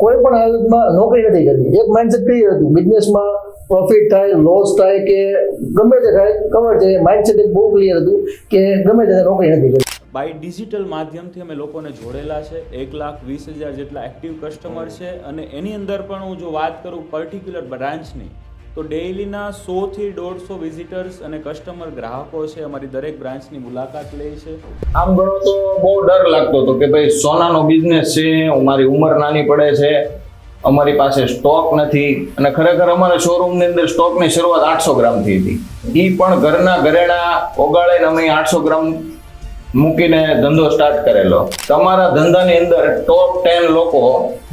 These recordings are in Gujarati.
કોઈ પણ હાલતમાં નોકરી નથી કરવી. એક માઇન્ડસેટ ક્લિયર હતું, બિઝનેસમાં પ્રોફિટ થાય, લોસ થાય કે ગમે તે થાય, ખબર છે. માઇન્ડસેટ એક બહુ ક્લિયર હતું કે ગમે તે નોકરી નથી કરવી. બાય ડિજિટલ માધ્યમથી અમે લોકોને જોડેલા છે. 1,20,000 જેટલા એક્ટિવ કસ્ટમર છે અને એની અંદર પણ હું જો વાત કરું પર્ટિક્યુલર બ્રાન્ચની, તો ડેઇલીના 100 થી 150 વિઝિટર્સ અને કસ્ટમર ગ્રાહકો છે અમારી દરેક બ્રાન્ચની મુલાકાત લે છે. આમ ગણો તો બહુ ડર લાગતો હતો કે ભાઈ સોનાનો બિઝનેસ છે, મારી ઉંમર નાની પડે છે, અમારી પાસે સ્ટોક નથી. અને ખરેખર અમારા શોરૂમની અંદર સ્ટોકની શરૂઆત 800 ગ્રામથી હતી. એ પણ ઘરના ઘરેણા ઓગાળીને અમે 800 ગ્રામ મૂકીને ધંધો સ્ટાર્ટ કરેલો. તમારા ધંધાની અંદર ટોપ 10 લોકો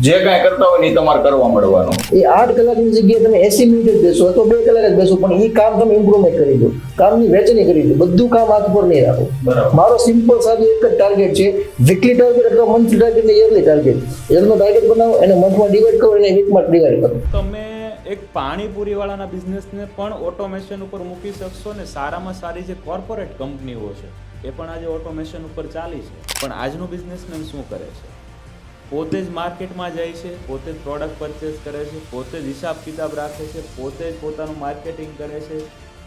જે કાંઈ કરતા હોય ને એ તમારે કરવા મળવાનું. એ 8 કલાકની જગ્યાએ તમે 80 મિનિટ જ બેસો અથવા 2 કલાક જ બેસો, પણ એ કામ તમે ઇમ્પ્રુવમેન્ટ કરી દો, કામની વહેંચણી કરી દો. બધું કામ હાથ પર નહીં રાખો. મારો સિમ્પલ સાદું એક જ ટાર્ગેટ છે, વીકલી ટાર્ગેટ અથવા મંથલી ટાર્ગેટ ને યરલી ટાર્ગેટ. યરનો ટાર્ગેટ બનાવો, એને મંથમાં ડિવાઈડ કરો, એને વીકમાં ડિવાઈડ કરો. તમે એક પાણીપુરીવાળાના બિઝનેસને પણ ઓટોમેશન ઉપર મૂકી શકશો ને સારામાં સારી જે કોર્પોરેટ કંપનીઓ છે એ પણ આજે ઓટોમેશન ઉપર ચાલી છે. પણ આજનો બિઝનેસમેન શું કરે છે? પોતે જ માર્કેટમાં જાય છે, પોતે જ પ્રોડક્ટ પરચેસ કરે છે, પોતે જ હિસાબ કિતાબ રાખે છે, પોતે જ પોતાનું માર્કેટિંગ કરે છે,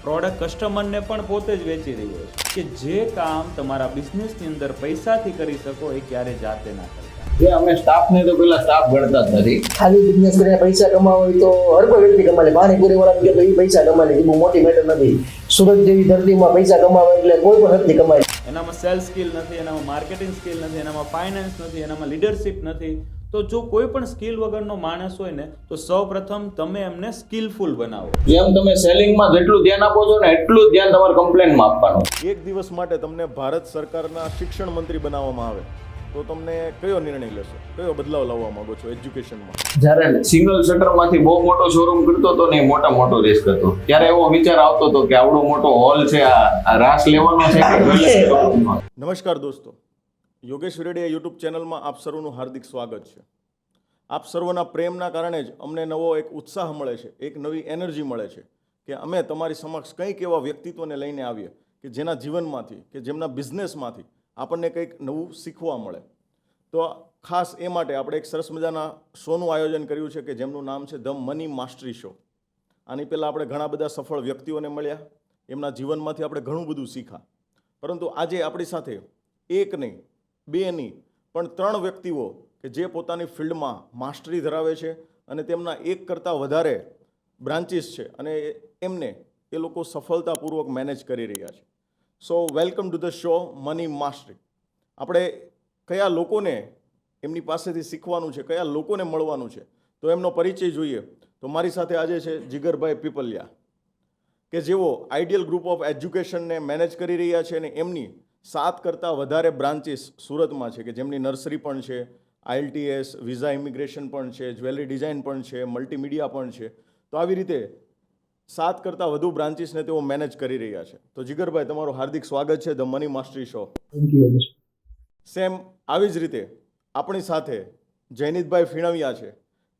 પ્રોડક્ટ કસ્ટમરને પણ પોતે જ વેચી રહ્યો છે. કે જે કામ તમારા બિઝનેસની અંદર પૈસાથી કરી શકો એ ક્યારે જાતે ના કરતા. અમે સ્ટાફને તો પેલા સ્ટાફ ગણતા જ નથી. ખાલી બિઝનેસ કરીને પૈસા કમાવો હોય તો હર કોઈ વ્યક્તિ કમાય લે. પાણીપુરી વાળા કે તો એ પૈસા કમાય લે, એ બહુ મોટી મેટર નથી. સુરત જેવી ધરતીમાં પૈસા કમાવા એટલે કોઈ પણ વ્યક્તિ કમાય. એનામાં સેલ્સ સ્કિલ નથી, એનામાં માર્કેટિંગ સ્કિલ નથી, એનામાં ફાઇનાન્સ નથી, એનામાં લીડરશિપ નથી. તો જો કોઈ પણ સ્કિલ વગરનો માણસ હોય ને તો સૌપ્રથમ તમે એમને સ્કિલફુલ બનાવો. જેમ તમે સેલિંગમાં જેટલું ધ્યાન આપો છો ને એટલું જ ધ્યાન તમારે કમ્પ્લેનમાં આપવાનું. એક દિવસ માટે તમને ભારત સરકારના શિક્ષણ મંત્રી બનાવવામાં આવે તો તમને કયો નિર્ણય લેશો? કયો બદલાવ લાવવા માંગો છો એજ્યુકેશનમાં? જ્યારે સિંગલ શટરમાંથી બહુ મોટો શોરૂમ કરતો હતો ને મોટો રિસ્ક હતો, ત્યારે એવો વિચાર આવતો હતો કે આવડો મોટો હોલ છે, આ રાસ લેવાનો છે કે. નમસ્કાર દોસ્તો, યોગેશ વેરડિયા યુટ્યુબ ચેનલમાં આપ સર્વનું હાર્દિક સ્વાગત છે. આપ સર્વના પ્રેમના કારણે જ અમને નવો એક ઉત્સાહ મળે છે, એક નવી એનર્જી મળે છે કે અમે તમારી સમક્ષ કંઈક એવા વ્યક્તિત્વને લઈને આવીએ કે જેના જીવનમાંથી કે જેમના બિઝનેસમાંથી આપણને કંઈક નવું શીખવા મળે. તો ખાસ એ માટે આપણે એક સરસ મજાના શોનું આયોજન કર્યું છે કે જેમનું નામ છે ધ મની માસ્ટરી શો. આની પહેલાં આપણે ઘણા બધા સફળ વ્યક્તિઓને મળ્યા, એમના જીવનમાંથી આપણે ઘણું બધું શીખ્યા. પરંતુ આજે આપણી સાથે એક નહીં, બે નહીં, પણ 3 વ્યક્તિઓ કે જે પોતાની ફિલ્ડમાં માસ્ટરી ધરાવે છે અને તેમના એક કરતાં વધારે બ્રાન્ચીસ છે અને એમને એ લોકો સફળતાપૂર્વક મેનેજ કરી રહ્યા છે. સો welcome to the show money mastery. આપણે કયા લોકોને એમની પાસેથી શીખવાનું છે, કયા લોકોને મળવાનું છે, તો એમનો પરિચય જોઈએ તો મારી સાથે આજે છે જીગરભાઈ પીપલિયા કે જેઓ આઈડિયલ ગ્રુપ ઓફ એજ્યુકેશનને મેનેજ કરી રહ્યા છે અને એમની 7 કરતાં વધારે બ્રાન્ચીસ સુરતમાં છે કે જેમની નર્સરી પણ છે, IELTS, વિઝા ઇમિગ્રેશન પણ છે, જ્વેલરી ડિઝાઇન પણ છે, મલ્ટીમીડિયા પણ છે. તો આવી રીતે 7 કરતાં વધુ બ્રાન્ચીસને તેઓ મેનેજ કરી રહ્યા છે. તો જીગરભાઈ, તમારું હાર્દિક સ્વાગત છે the money mastery show. Thank you. Same આવી જ રીતે આપણી સાથે જયનીતભાઈ ફીણવિયા છે.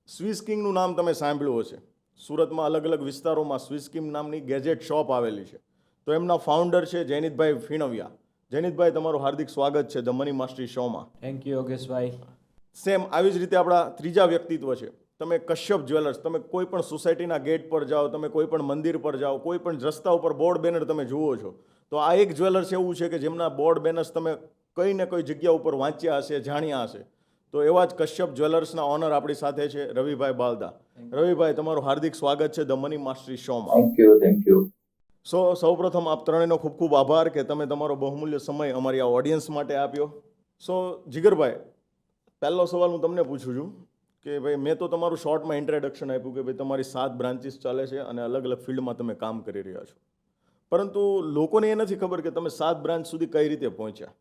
સ્વિસ કિંગનું નામ તમે સાંભળ્યું હશે. સુરતમાં અલગ અલગ વિસ્તારોમાં સ્વિસ કિંગ નામની ગેજેટ શોપ આવેલી છે. તો એમના ફાઉન્ડર છે જયનીતભાઈ ફીણવિયા. જયનીતભાઈ, તમારું હાર્દિક સ્વાગત છે ધ મની માસ્ટરી શોમાં. Thank you Yogeshbhai. સેમ આવી જ રીતે આપણા ત્રીજા વ્યક્તિત્વ છે. તમે કશ્યપ જ્વેલર્સ, તમે કોઈ પણ સોસાયટીના ગેટ પર જાઓ, તમે કોઈ પણ મંદિર પર જાઓ, કોઈ પણ રસ્તા ઉપર બોર્ડ બેનર તમે જુઓ છો તો આ એક જ્વેલર્સ એવું છે કે જેમના બોર્ડ બેનર્સ તમે કઈ ને કઈ જગ્યા ઉપર વાંચ્યા હશે, જાણ્યા હશે. તો એવા જ કશ્યપ જ્વેલર્સના ઓનર આપણી સાથે છે રવિભાઈ બાલદા. રવિભાઈ, તમારું હાર્દિક સ્વાગત છે ધ મની માસ્ટરી શોમાં. Thank you. સૌપ્રથમ આપ ત્રણેયનો ખૂબ ખૂબ આભાર કે તમે તમારો બહુમૂલ્ય સમય અમારી આ ઓડિયન્સ માટે આપ્યો. જીગરભાઈ, પહેલો સવાલ હું તમને પૂછું છું કે ભાઈ મેં તો તમારું શોર્ટમાં ઇન્ટ્રોડક્શન આપ્યું કે ભાઈ તમારી 7 બ્રાન્ચીસ ચાલે છે અને અલગ અલગ ફિલ્ડમાં તમે કામ કરી રહ્યા છો. પરંતુ લોકોને એ નથી ખબર કે તમે 7 બ્રાન્ચ સુધી કઈ રીતે પહોંચ્યા,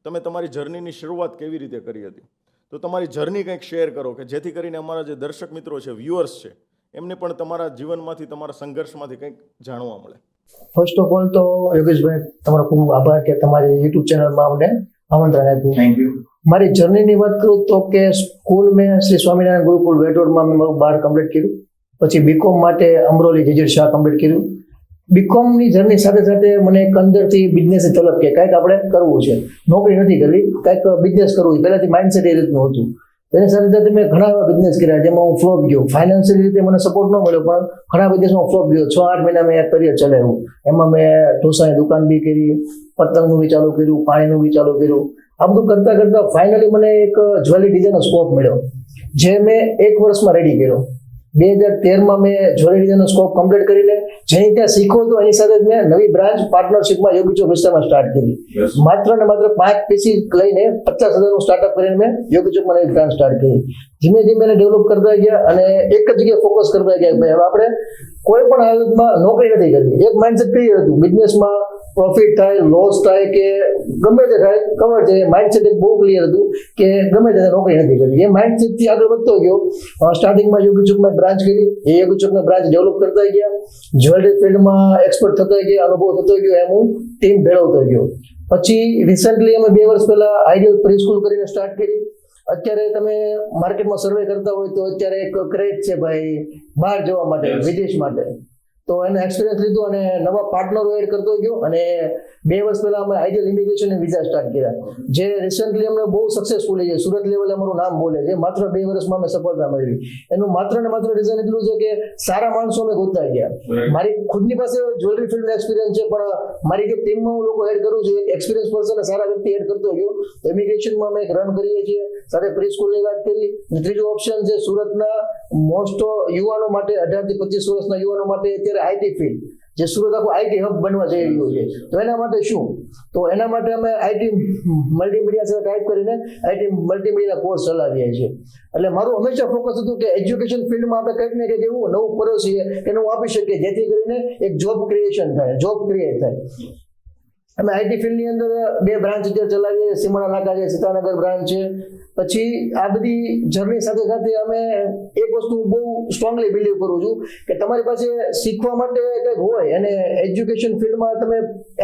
તમે તમારી જર્નીની શરૂઆત કેવી રીતે કરી હતી. તો તમારી જર્ની કંઈક શેર કરો કે જેથી કરીને અમારા જે દર્શક મિત્રો છે, વ્યુઅર્સ છે, એમને પણ તમારા જીવનમાંથી, તમારા સંઘર્ષમાંથી કંઈક જાણવા મળે. ફર્સ્ટ ઓફ ઓલ તો યોગેશભાઈ, તમારો ખૂબ આભાર કે તમારી યુટ્યુબ ચેનલમાં અમને આમંત્રણ આપ્યું. Thank you. મારી જર્નીની વાત કરું તો કે સ્કૂલ મેં શ્રી સ્વામિનારાયણ ગુરુકુળ વેટોડમાં મેં મારું 12 કમ્પ્લીટ કર્યું. પછી બીકોમ માટે અમરોલી જેજેડ શાહ કમ્પ્લીટ કર્યું. બીકોમની જર્ની સાથે સાથે મને એક અંદરથી બિઝનેસની તલબ કે કંઈક આપણે કરવું છે, નોકરી નથી કરવી, કંઈક બિઝનેસ કરવું છે. પહેલાથી માઇન્ડસેટ એ રીતનું હતું. તેની સાથે સાથે મેં ઘણા એવા બિઝનેસ કર્યા જેમાં હું ફ્લોપ ગયો. ફાઇનાન્શિયલ રીતે મને સપોર્ટ ન મળ્યો, પણ ઘણા બિઝનેસમાં હું ફ્લોપ ગયો. 6-8 મહિના મેં એક કરિયર ચલાવ્યું. એમાં મેં ઢોસાની દુકાન બી કરી, પતંગનું બી ચાલુ કર્યું, પાણીનું બી ચાલુ કર્યું. આ બધું કરતા કરતા ફાઇનલી મને એક જ્વેલરી ડિઝાઇનનો સ્કોપ મળ્યો, જે મેં 1 વર્ષમાં રેડી કર્યો. 2013માં મેં જ્વેલરી ડિઝાઇનનો સ્કોપ કમ્પ્લીટ કરીને જેની ત્યાં શીખો તો એની સાથે મેં નવી બ્રાન્ચ પાર્ટનરશિપમાં યોગી ચોક વિસ્તારમાં સ્ટાર્ટ કરી. માત્ર ને માત્ર 5 પીસી લઈને 50,000નું સ્ટાર્ટઅપ કરીને મેં યોગી ચોકમાં નવી બ્રાન્ચ સ્ટાર્ટ કરી. ધીમે ધીમે એને ડેવલપ કરતા ગયા અને એક જ જગ્યાએ ફોકસ કરતા ગયા. ભાઈ હવે આપણે કોઈ પણ હાલતમાં નોકરી નથી કરવી. એક માઇન્ડસેટ ક્લિયર હતું, બિઝનેસમાં પ્રોફિટ થાય, લોસ થાય કે ગમે તે થાય, ખબર છે. માઇન્ડસેટ એક બહુ ક્લિયર હતું કે ગમે તે નોકરી નથી કરવી. એ માઇન્ડસેટથી આગળ વધતો ગયો. સ્ટાર્ટિંગમાં યોગી ચોકમાં બ્રાન્ચ કરી, એ યોગી ચોકમાં બ્રાન્ચ ડેવલપ કરતા ગયા. જ્વેલરી ફિલ્ડમાં એક્સપર્ટ થતા ગયા, અનુભવ થતો ગયો, એમ હું ટીમ ભેળવતો ગયો. પછી રિસન્ટલી અમે 2 વર્ષ પહેલા આઈડિયલ પ્રી સ્કૂલ કરીને સ્ટાર્ટ કરી. અત્યારે તમે માર્કેટમાં સર્વે કરતા હોય તો અત્યારે એક ક્રેઝ છે ભાઈ બહાર જવા માટે, વિદેશ માટે. તો એનો એક્સપિરિયન્સ લીધો અને નવા પાર્ટનરો એડ કરતો ગયો. અને 2 વર્ષ પહેલા અમે આઈડિયલ ઇમિગ્રેશન અને વિઝા સ્ટાર્ટ કર્યા, જે રિસન્ટલી અમને બહુ સક્સેસફુલી છે. સુરત લેવલે અમારું નામ બોલે છે. માત્ર 2 વર્ષમાં અમે સફળતા મેળવી. એનું માત્ર ને માત્ર રીઝન એટલું છે કે સારા માણસો અમે ગોતતા ગયા. મારી ખુદની પાસે જ્વેલરી ફિલ્ડનો એક્સપિરિયન્સ છે, પણ મારી જે ટીમમાં હું લોકો એડ કરું છું, એક એક્સપિરિયન્સ પર્સન સારા વ્યક્તિ એડ કરતો ગયો. તો ઇમિગ્રેશનમાં અમે એક રન કરીએ છીએ, સાથે પ્રી સ્કૂલની વાત કરી. ત્રીજું ઓપ્શન છે સુરતના મોસ્ટ યુવાનો માટે, 18 થી 25 વર્ષના યુવાનો માટે અત્યારે આઈટી ફિલ્ડ, જે સુરત આખું આઈટી હબ બનવા જઈ રહ્યું છે. તો એના માટે શું? તો એના માટે અમે આઈટી મલ્ટીમીડિયા સાથે ટાઈપ કરીને આઈટી મલ્ટીમીડિયાના કોર્સ ચલાવીએ છીએ. એટલે મારું હંમેશા ફોકસ હતું કે એજ્યુકેશન ફિલ્ડમાં આપણે કંઈક ને કંઈક એવું નવું પરોસીએ કે નવું આપી શકીએ, જેથી કરીને એક જોબ ક્રિએશન થાય, જોબ ક્રિએટ થાય. અમે આઈટી ફિલ્ડની અંદર 2 બ્રાન્ચ અત્યારે ચલાવીએ. સીમાડા નાકા છે, સીતાનગર બ્રાન્ચ છે. પછી આ બધી જર્ની સાથે સાથે અમે એક વસ્તુ બહુ સ્ટ્રોંગલી બિલીવ કરું છું કે તમારી પાસે શીખવા માટે કંઈક હોય, અને એજ્યુકેશન ફિલ્ડમાં તમે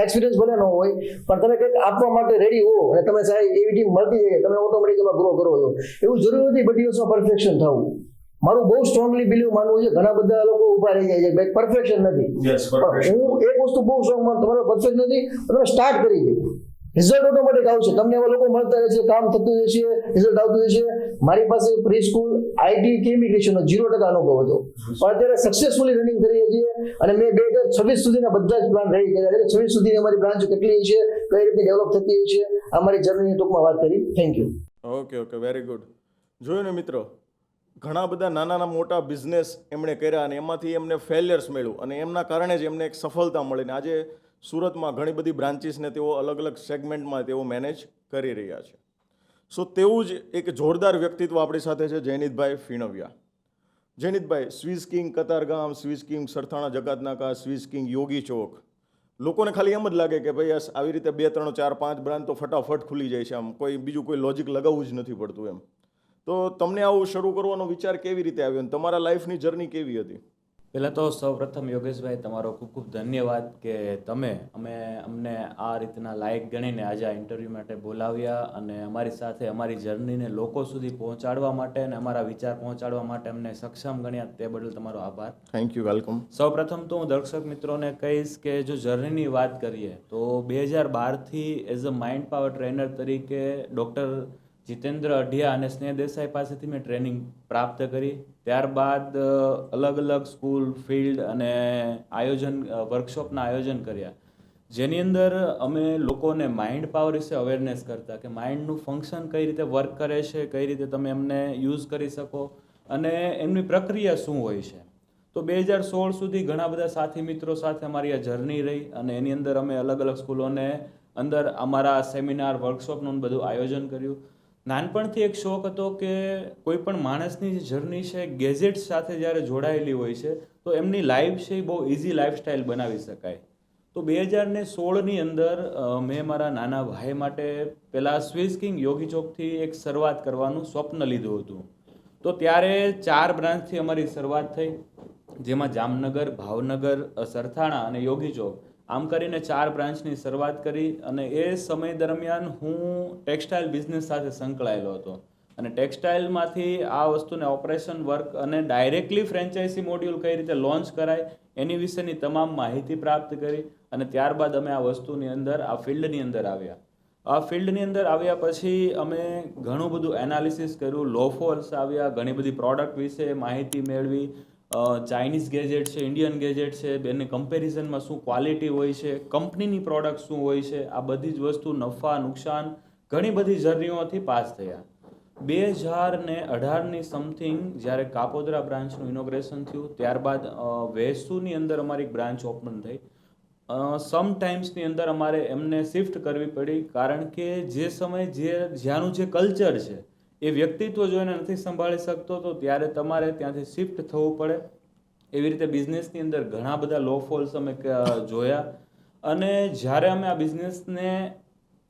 એક્સપિરિયન્સ ભલે ન હોય, પણ તમે કંઈક આપવા માટે રેડી હો અને તમે સાહેબ એવી ટીમ મળતી જાય, તમે ઓટોમેટિક એમાં ગ્રો કરો છો. એવું જરૂરી નથી બધી વસ્તુમાં પરફેક્શન થવું. મારું બહુ સ્ટ્રોંગલી બિલીવ માનવું છે. ઘણા બધા લોકો ઉભા રહી જાય છે પરફેક્શન નથી, પણ હું એક વસ્તુ બહુ સ્ટ્રોંગ માનું, તમારો પરફેક્ટ નથી, તમે સ્ટાર્ટ કરી દો, રિઝલ્ટ ઓટોમેટિક આવશે. તમને એવા લોકો મળતા રહેશે, કામ થતું જશે, રિઝલ્ટ આવતું જશે. મારી પાસે પ્રી સ્કૂલ, આઈટી કે ઇમિગ્રેશનનો 0% અનુભવ હતો, પણ અત્યારે સક્સેસફુલી રનિંગ કરીએ છીએ. અને મેં 2026 સુધીના બધા જ પ્લાન રેડી કર્યા છે. 26 સુધી અમારી બ્રાન્ચ કેટલી છે, કઈ રીતે ડેવલપ થતી છે, અમારી જર્નીની ટૂંકમાં વાત કરી. Thank you. Okay, very good. જોયું ને મિત્રો, ઘણા બધા નાના મોટા બિઝનેસ એમણે કર્યા અને એમાંથી એમને ફેલિયર્સ મળ્યું અને એમના કારણે જ એમને એક સફળતા મળીને આજે સુરતમાં ઘણી બધી બ્રાન્ચીસને તેઓ અલગ અલગ સેગમેન્ટમાં તેઓ મેનેજ કરી રહ્યા છે. સો તેવું જ એક જોરદાર વ્યક્તિત્વ આપણી સાથે છે Jaynitbhai Finviya. Jaynitbhai, Swiss King Katargam, Swiss King Sarthana Jakatnaka, Swiss King Yogi Chowk, લોકોને ખાલી એમ જ લાગે કે ભાઈ આવી રીતે 2, 3, 4, 5 બ્રાન્ચ તો ફટાફટ ખુલી જાય છે, આમ કોઈ બીજું કોઈ લોજિક લગાવવું જ નથી પડતું એમ. તો તમને આવું શરૂ કરવાનો વિચાર કેવી રીતે આવ્યો અને તમારા લાઈફની જર્ની કેવી હતી? પહેલાં તો સૌપ્રથમ યોગેશભાઈ તમારો ખૂબ ખૂબ ધન્યવાદ કે અમને આ રીતના લાયક ગણીને આજે આ ઇન્ટરવ્યૂ માટે બોલાવ્યા અને અમારી સાથે અમારી જર્નીને લોકો સુધી પહોંચાડવા માટે અને અમારા વિચાર પહોંચાડવા માટે અમને સક્ષમ ગણ્યા, તે બદલ તમારો આભાર. Thank you, welcome. સૌપ્રથમ તો હું દર્શક મિત્રોને કહીશ કે જો જર્નીની વાત કરીએ તો 2012થી as a mind power trainer તરીકે ડૉક્ટર જીતેન્દ્ર અઢિયા અને સ્નેહ દેસાઈ પાસેથી મેં ટ્રેનિંગ પ્રાપ્ત કરી. ત્યારબાદ અલગ અલગ સ્કૂલ, ફિલ્ડ અને વર્કશોપના આયોજન કર્યા, જેની અંદર અમે લોકોને માઇન્ડ પાવર વિશે અવેરનેસ કરતા કે માઇન્ડનું ફંક્શન કઈ રીતે વર્ક કરે છે, કઈ રીતે તમે એમને યુઝ કરી શકો અને એમની પ્રક્રિયા શું હોય છે. તો 2016 સુધી ઘણા બધા સાથી મિત્રો સાથે અમારી આ જર્ની રહી અને એની અંદર અમે અલગ અલગ સ્કૂલોને અંદર અમારા સેમિનાર, વર્કશોપનું બધું આયોજન કર્યું. નાનપણથી એક શોખ હતો કે કોઈ પણ માણસની જે જર્ની છે ગેજેટ્સ સાથે જ્યારે જોડાયેલી હોય છે તો એમની લાઈફ છે એ બહુ ઇઝી લાઈફસ્ટાઈલ બનાવી શકાય. તો 2016ની અંદર મેં મારા નાના ભાઈ માટે પહેલાં સ્વિસ કિંગ યોગી ચોકથી એક શરૂઆત કરવાનું સ્વપ્ન લીધું હતું. તો ત્યારે 4 બ્રાન્ચથી અમારી શરૂઆત થઈ, જેમાં જામનગર, ભાવનગર, સરથાણા અને યોગી ચોક, આમ કરીને 4 બ્રાન્ચની શરૂઆત કરી. અને એ સમય દરમિયાન હું ટેક્સટાઇલ બિઝનેસ સાથે સંકળાયેલો હતો અને ટેક્સટાઇલમાંથી આ વસ્તુને ઓપરેશન વર્ક અને ડાયરેક્ટલી ફ્રેન્ચાઇઝી મોડ્યુલ કઈ રીતે લોન્ચ કરાય એની વિશેની તમામ માહિતી પ્રાપ્ત કરી અને ત્યારબાદ અમે આ વસ્તુની અંદર, આ ફિલ્ડની અંદર આવ્યા. આ ફિલ્ડની અંદર આવ્યા પછી અમે ઘણું બધું એનાલિસિસ કર્યું, લો ફોલ્સ આવ્યા, ઘણી બધી પ્રોડક્ટ વિશે માહિતી મેળવી, ચાઇનીઝ ગેજેટ છે, ઇન્ડિયન ગેજેટ છે, બેને કમ્પેરિઝનમાં શું ક્વોલિટી હોય છે, કંપનીની પ્રોડક્ટ શું હોય છે, આ બધી જ વસ્તુ નફા નુકસાન ઘણી બધી જર્નીઓથી પાસ થયા. 2018ની સમથિંગ જ્યારે કાપોદ્રા બ્રાન્ચનું ઇનોગ્રેશન થયું, ત્યારબાદ વેસુની અંદર અમારી બ્રાન્ચ ઓપન થઈ. સમટાઈમ્સની અંદર અમારે એમને શિફ્ટ કરવી પડી, કારણ કે જે સમયે જ્યાંનું જે કલ્ચર છે એ વ્યક્તિત્વ જો એને નથી સંભાળી શકતો, તો ત્યારે તમારે ત્યાંથી શિફ્ટ થવું પડે. એવી રીતે બિઝનેસની અંદર ઘણા બધા લો ફોલ્સ અમે જોયા. અને જ્યારે અમે આ બિઝનેસને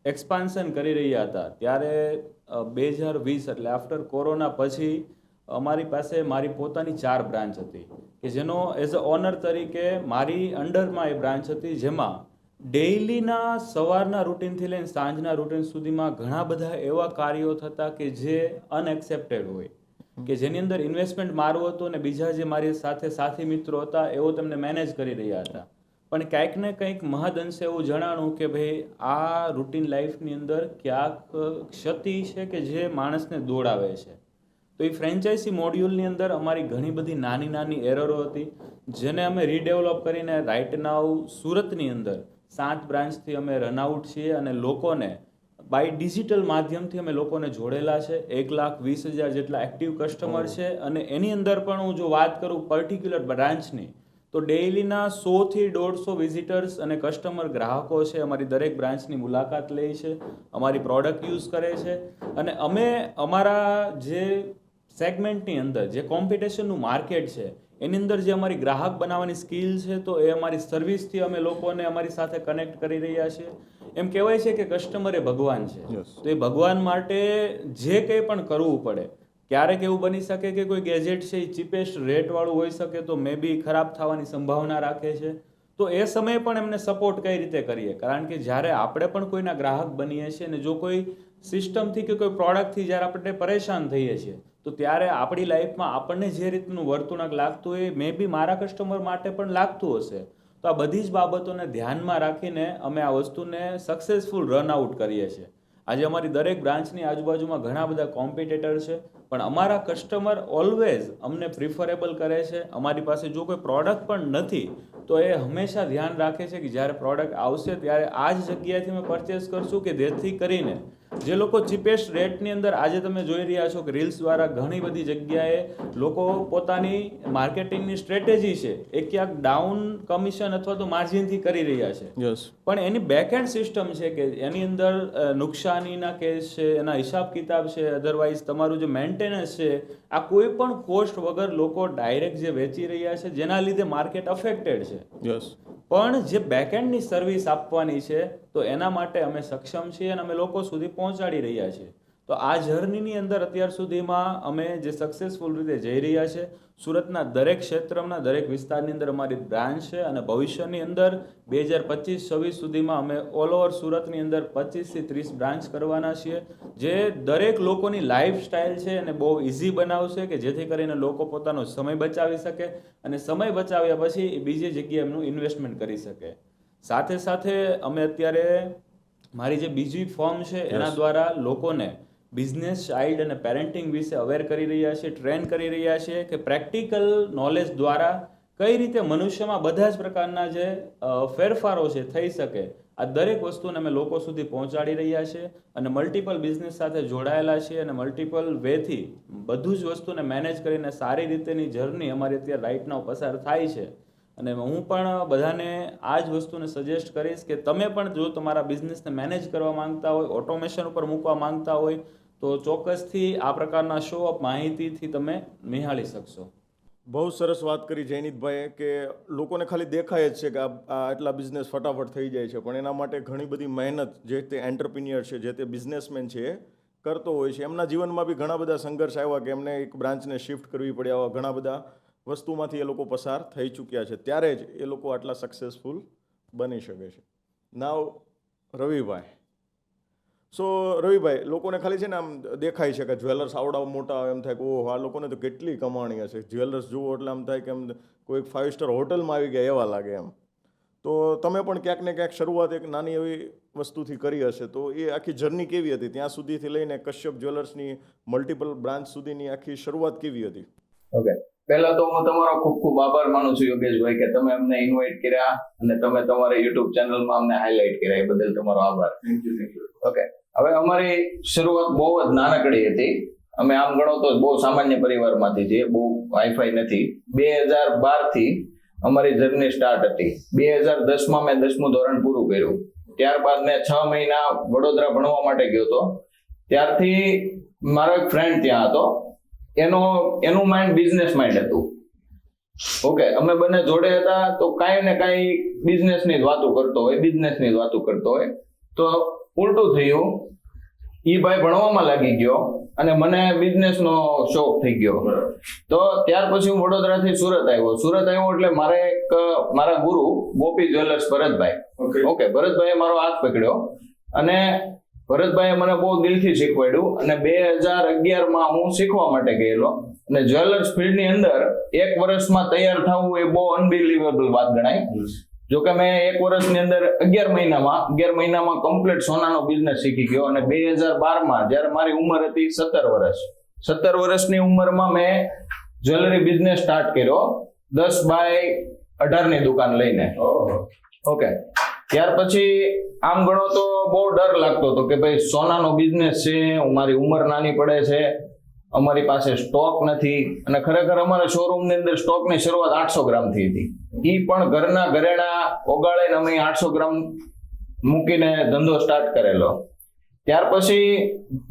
એક્સપાન્શન કરી રહ્યા હતા ત્યારે 2020 એટલે આફ્ટર કોરોના પછી અમારી પાસે મારી પોતાની 4 બ્રાન્ચ હતી કે જેનો એઝ અ ઓનર તરીકે મારી અંડરમાં એ બ્રાન્ચ હતી, જેમાં ડેઇલીના સવારના રૂટીનથી લઈને સાંજના રૂટીન સુધીમાં ઘણા બધા એવા કાર્યો થતા કે જે અનએક્સેપ્ટેડ હોય, કે જેની અંદર ઇન્વેસ્ટમેન્ટ મારું હતું અને બીજા જે મારી સાથે સાથી મિત્રો હતા એવો તેમને મેનેજ કરી રહ્યા હતા. પણ ક્યાંક ને કંઈક મહદઅંશે એવું જણાણું કે ભાઈ આ રૂટીન લાઈફની અંદર ક્યાંક ક્ષતિ છે કે જે માણસને દોડાવે છે. તો એ ફ્રેન્ચાઇઝી મોડ્યુલની અંદર અમારી ઘણી બધી નાની નાની એરરો હતી, જેને અમે રીડેવલપ કરીને રાઇટ નાઉ સુરતની અંદર 7 બ્રાન્ચથી અમે રનઆઉટ છીએ અને લોકોને બાય ડિજિટલ માધ્યમથી અમે લોકોને જોડેલા છે. 1,20,000 જેટલા એક્ટિવ કસ્ટમર છે. અને એની અંદર પણ હું જો વાત કરું પર્ટિક્યુલર બ્રાન્ચની, તો ડેઇલીના 100 થી 150 વિઝિટર્સ અને કસ્ટમર ગ્રાહકો છે અમારી દરેક બ્રાન્ચની મુલાકાત લે છે, અમારી પ્રોડક્ટ યુઝ કરે છે. અને અમે અમારા જે સેગમેન્ટની અંદર જે કોમ્પિટિશનનું માર્કેટ છે એની અંદર જે અમારી ગ્રાહક બનાવવાની સ્કિલ છે, તો એ અમારી સર્વિસથી અમે લોકોને અમારી સાથે કનેક્ટ કરી રહ્યા છીએ. એમ કહેવાય છે કે કસ્ટમર એ ભગવાન છે. તો એ ભગવાન માટે જે કંઈ પણ કરવું પડે, ક્યારેક એવું બની શકે કે કોઈ ગેજેટ છે એ ચીપેસ્ટ રેટવાળું હોઈ શકે તો મે બી ખરાબ થવાની સંભાવના રાખે છે. તો એ સમયે પણ એમને સપોર્ટ કઈ રીતે કરીએ, કારણ કે જ્યારે આપણે પણ કોઈના ગ્રાહક બનીએ છીએ અને જો કોઈ સિસ્ટમથી કે કોઈ પ્રોડક્ટથી જ્યારે આપણે પરેશાન થઈએ છીએ, તો ત્યારે આપણી લાઈફમાં આપણને જે રીતનું વર્તણૂક લાગતું હોય મે બી મારા કસ્ટમર માટે પણ લાગતું હશે. તો આ બધી જ બાબતોને ધ્યાનમાં રાખીને અમે આ વસ્તુને સક્સેસફુલ રન આઉટ કરીએ છીએ. આજે અમારી દરેક બ્રાન્ચની આજુબાજુમાં ઘણા બધા કોમ્પિટેટર છે, પણ અમારા કસ્ટમર ઓલવેઝ અમને પ્રિફરેબલ કરે છે. અમારી પાસે જો કોઈ પ્રોડક્ટ પણ નથી તો એ હંમેશા ધ્યાન રાખે છે કે જ્યારે પ્રોડક્ટ આવશે ત્યારે આ જ જગ્યાએથી અમે પરચેસ કરશું, કે જેથી કરીને જે લોકો ચીપેસ્ટ રેટની અંદર આજે તમે જોઈ રહ્યા છો કે રીલ્સ દ્વારા ઘણી બધી જગ્યાએ લોકો પોતાની માર્કેટિંગની સ્ટ્રેટેજી છે એ ક્યાંક ડાઉન કમિશન અથવા તો માર્જિનથી કરી રહ્યા છે. પણ એની બેકએન્ડ સિસ્ટમ છે કે એની અંદર નુકસાનીના કેસ છે, એના હિસાબ કિતાબ છે, અધરવાઇઝ તમારું જે મેન્ટેનન્સ છે, આ કોઈ પણ કોસ્ટ વગર લોકો ડાયરેક્ટ જે વેચી રહ્યા છે, જેના લીધે માર્કેટ અફેક્ટેડ છે. પણ જે બેકએન્ડની સર્વિસ આપવાની છે તો એના માટે અમે સક્ષમ છીએ અને અમે લોકો સુધી પહોંચાડી રહ્યા છીએ. તો આ જર્નીની અંદર અત્યાર સુધીમાં અમે જે સક્સેસફુલ રીતે જઈ રહ્યા છે, સુરતના દરેક ક્ષેત્રના દરેક વિસ્તારની અંદર અમારી બ્રાન્ચ છે અને ભવિષ્યની અંદર 2025-26 સુધીમાં અમે ઓલ ઓવર સુરતની અંદર 25 થી 30 બ્રાન્ચ કરવાના છીએ, જે દરેક લોકોની લાઈફસ્ટાઈલ છે અને બહુ ઇઝી બનાવશે, કે જેથી કરીને લોકો પોતાનો સમય બચાવી શકે અને સમય બચાવ્યા પછી બીજી જગ્યાએ એમનું ઇન્વેસ્ટમેન્ટ કરી શકે. સાથે સાથે અમે અત્યારે મારી જે બીજી ફોર્મ છે એના દ્વારા લોકોને બિઝનેસ ચાઇલ્ડ અને પેરેન્ટિંગ વિશે અવેર કરી રહ્યા છે, ટ્રેન કરી રહ્યા છે કે પ્રેક્ટિકલ નોલેજ દ્વારા કઈ રીતે મનુષ્યમાં બધા જ પ્રકારના જે ફેરફારો છે થઈ શકે, આ દરેક વસ્તુને અમે લોકો સુધી પહોંચાડી રહ્યા છે અને મલ્ટિપલ બિઝનેસ સાથે જોડાયેલા છીએ અને મલ્ટિપલ વેથી બધું જ વસ્તુને મેનેજ કરીને સારી રીતેની જર્ની અમારી અત્યારે રાઇટ નાઉ પસાર થાય છે. અને હું પણ બધાને આ જ વસ્તુને સજેસ્ટ કરીશ કે તમે પણ જો તમારા બિઝનેસને મેનેજ કરવા માંગતા હોય, ઓટોમેશન ઉપર મૂકવા માંગતા હોય, તો ચોક્કસથી આ પ્રકારના શો ઓફ માહિતીથી તમે નિહાળી શકશો. બહુ સરસ વાત કરી જયનીતભાઈએ કે લોકોને ખાલી દેખાય જ છે કે આ આટલા બિઝનેસ ફટાફટ થઈ જાય છે, પણ એના માટે ઘણી બધી મહેનત જે તે એન્ટરપ્રિન્યોર છે, જે તે બિઝનેસમેન છે એ કરતો હોય છે. એમના જીવનમાં બી ઘણા બધા સંઘર્ષ આવ્યા કે એમને એક બ્રાન્ચને શિફ્ટ કરવી પડી, આવા ઘણા બધા વસ્તુમાંથી એ લોકો પસાર થઈ ચૂક્યા છે, ત્યારે જ એ લોકો આટલા સક્સેસફુલ બની શકે છે. નાવ રવિભાઈ, સો રવિભાઈ, લોકોને ખાલી છે ને આમ દેખાય છે કે જ્વેલર્સ આવડા મોટા, એમ થાય કે ઓહ આ લોકોને તો કેટલી કમાણી હશે. જ્વેલર્સ જુઓ એટલે આમ થાય કે એમ કોઈ 5 સ્ટાર હોટલમાં આવી ગયા એવા લાગે એમ. તો તમે પણ ક્યાંક ને ક્યાંક શરૂઆત એક નાની એવી વસ્તુથી કરી હશે, તો એ આખી જર્ની કેવી હતી ત્યાં સુધીથી લઈને કશ્યપ જ્વેલર્સની મલ્ટિપલ બ્રાન્ચ સુધીની આખી શરૂઆત કેવી હતી? ઓકે, પહેલા તો હું તમારો ખૂબ ખૂબ આભાર માનું છું યોગેશભાઈ કે તમે અમને ઇન્વાઇટ કર્યા અને તમે તમારા યુટ્યુબ ચેનલમાં અમને હાઇલાઇટ કર્યા, એ બદલ તમારો આભાર. ઓકે, હવે અમારી શરૂઆત બહુ જ નાનકડી હતી. અમે આમ ગણો તો બહુ સામાન્ય પરિવારમાંથી છીએ, બહુ હાઈફાઈ નથી. 2012 થી અમારી જર્ની સ્ટાર્ટ હતી. 2010માં મેં 10મું ધોરણ પૂરું કર્યું. ત્યારબાદ મેં 6 મહિના વડોદરા ભણવા માટે ગયો હતો. ત્યારથી મારો એક ફ્રેન્ડ ત્યાં હતો, એનું માઇન્ડ બિઝનેસ માઇન્ડ હતું. ઓકે, અમે બંને જોડે હતા તો કાંઈ ને કાંઈ બિઝનેસની જ વાતો કરતો હોય. તો ઉલટું થયું, ઈ ભાઈ ભણવામાં લાગી ગયો અને મને બિઝનેસનો શોખ થઈ ગયો. તો ત્યાર પછી હું વડોદરાથી સુરત આવ્યો એટલે મારા ગુરુ ગોપી જ્વેલર્સ ભરતભાઈ, ઓકે, ભરતભાઈએ મારો હાથ પકડ્યો અને ભરતભાઈએ મને બહુ દિલથી શીખવાડ્યું અને 2011માં હું શીખવા માટે ગયેલો. અને જ્વેલર્સ ફિલ્ડની અંદર 1 વર્ષમાં તૈયાર થવું એ બહુ અનબિલીવેબલ વાત ગણાય. જોકે મેં 1 વર્ષની અંદર 11 મહિનામાં કમ્પ્લીટ સોનાનો બિઝનેસ શીખી ગયો. અને 2012માં જ્યારે મારી ઉંમર હતી 17 વર્ષની ઉંમરમાં મેં જ્વેલરી બિઝનેસ સ્ટાર્ટ કર્યો, 10x18 ની દુકાન લઈને. ઓકે, ત્યાર પછી આમ ગણો તો બહુ ડર લાગતો હતો કે ભાઈ સોનાનો બિઝનેસ છે, મારી ઉંમર નાની પડે છે, અમારી પાસે સ્ટોક નથી. અને ખરેખર અમારા શોરૂમની અંદર સ્ટોકની શરૂઆત 800 ગ્રામથી હતી. ઈ પણ ઘરના ઘરેણા ઓગાળીને અમે 800 ગ્રામ મૂકીને ધંધો સ્ટાર્ટ કરેલો. ત્યાર પછી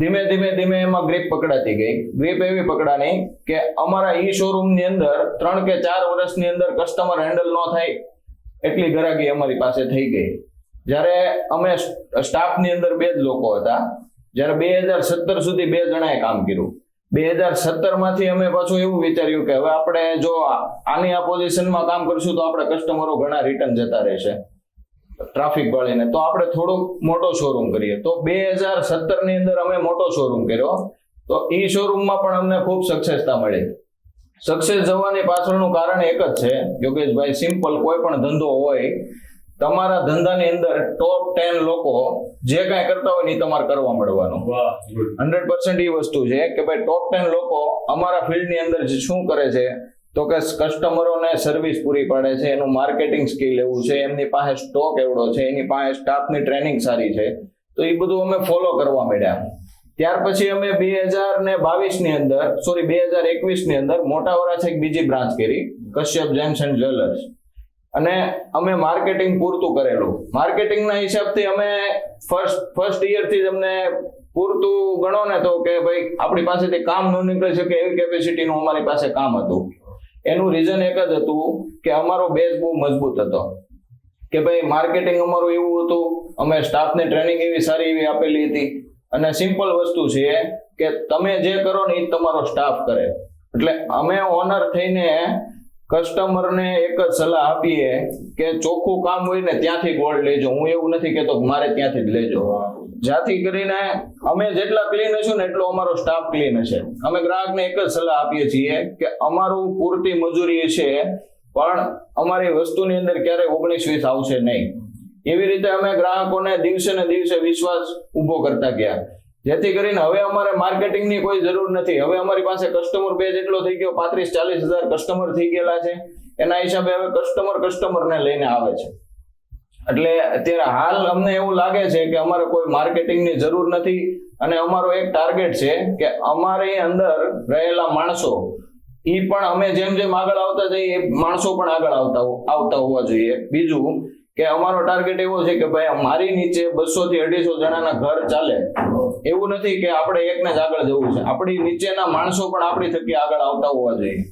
ધીમે એમાં ગ્રીપ પકડાતી ગઈ. ગ્રીપ એવી પકડાની કે અમારા ઈ શોરૂમની અંદર 3 કે 4 વર્ષની અંદર કસ્ટમર હેન્ડલ ન થાય એટલી ગ્રાહકી અમારી પાસે થઈ ગઈ. જ્યારે અમે સ્ટાફની અંદર 2 જ લોકો હતા. જ્યારે 2017 સુધી 2 જણાએ કામ કર્યું. 2017માંથી અમે પાછું એવું વિચાર્યું કે હવે આપણે જો આની આ પોઝિશનમાં કામ કરશું તો આપણે કસ્ટમરો ઘણા રિટર્ન જતા રહેશે ટ્રાફિક વાળીને, તો આપણે થોડુંક મોટો શોરૂમ કરીએ. તો 2017ની અંદર અમે મોટો શોરૂમ કર્યો. તો એ શોરૂમમાં પણ અમને ખૂબ સક્સેસતા મળી. સક્સેસ જવાની પાછળનું કારણ એક જ છે યોગેશભાઈ, સિમ્પલ. કોઈ પણ ધંધો હોય, તમારા ધંધાની અંદર ટોપ 10 લોકો જે કાંઈ કરતા હોય ને તમારે કરવા મળવાનું. 100% એ વસ્તુ છે કે ભાઈ ટોપ 10 લોકો અમારા ફિલ્ડની અંદર શું કરે છે તો કે કસ્ટમરોને સર્વિસ પૂરી પાડે છે, એનું માર્કેટિંગ સ્કિલ એવું છે, એમની પાસે સ્ટોક એવડો છે, એની પાસે સ્ટાફની ટ્રેનિંગ સારી છે. તો એ બધું અમે ફોલો કરવા માંડ્યા. ત્યાર પછી અમે 2021ની અંદર મોટા વરાછા એક બીજી બ્રાન્ચ કરી, કશ્યપ જેમ્સ એન્ડ જ્વેલર્સ. અને અમે માર્કેટિંગ પૂરતું કરેલું. માર્કેટિંગના હિસાબથી અમે ફર્સ્ટ યરથી જ અમને પૂરતું ગણો ને તો કે ભાઈ આપણી પાસેથી કામ ન નીકળી શકે એવી કેપેસિટીનું અમારી પાસે કામ હતું. એનું રીઝન એક જ હતું કે અમારો બેઝ બહુ મજબૂત હતો કે ભાઈ માર્કેટિંગ અમારું એવું હતું, અમે સ્ટાફને ટ્રેનિંગ એવી સારી એવી આપેલી હતી. અને સિમ્પલ વસ્તુ છે કે તમે જે કરો ને એ તમારો સ્ટાફ કરે. એટલે અમે ઓનર થઈને કસ્ટમરને એક જ સલાહ આપીએ કે ચોખ્ખું કામ હોય ને ત્યાંથી ગોલ્ડ લેજો. હું એવું નથી કહેતો મારે ત્યાંથી જ લેજો. જ્યાંથી કરીને અમે જેટલા ક્લીન હશું ને એટલો અમારો સ્ટાફ ક્લીન હશે. અમે ગ્રાહકને એક જ સલાહ આપીએ છીએ કે અમારું પૂરતી મજૂરી છે પણ અમારી વસ્તુની અંદર ક્યારેય 19-20 આવશે નહીં. એવી રીતે અમે ગ્રાહકોને દિવસે ને દિવસે વિશ્વાસ ઉભો કરતા ગયા, જેથી કરીને હવે અમારે માર્કેટિંગની કોઈ જરૂર નથી. હવે અમારી પાસે કસ્ટમર બેઝ એટલો થઈ ગયો, 35-40 હજાર કસ્ટમર થઈ ગયેલા છે. એના હિસાબે હવે કસ્ટમરને લઈને આવે છે. એટલે અત્યારે હાલ અમને એવું લાગે છે કે અમારે કોઈ માર્કેટિંગની જરૂર નથી. અને અમારો એક ટાર્ગેટ છે કે અમારી અંદર રહેલા માણસો એ પણ અમે જેમ આગળ આવતા જઈએ માણસો પણ આગળ આવતા હોવા જોઈએ. બીજું કે અમારો ટાર્ગેટ એવો છે કે ભાઈ મારી નીચે 200 થી 250 જણાના ઘર ચાલે. એવું નથી કે આપણે એકને જ આગળ જવું છે, આપણી નીચેના માણસો પણ આપણી થકી આગળ આવતા હોવા જોઈએ.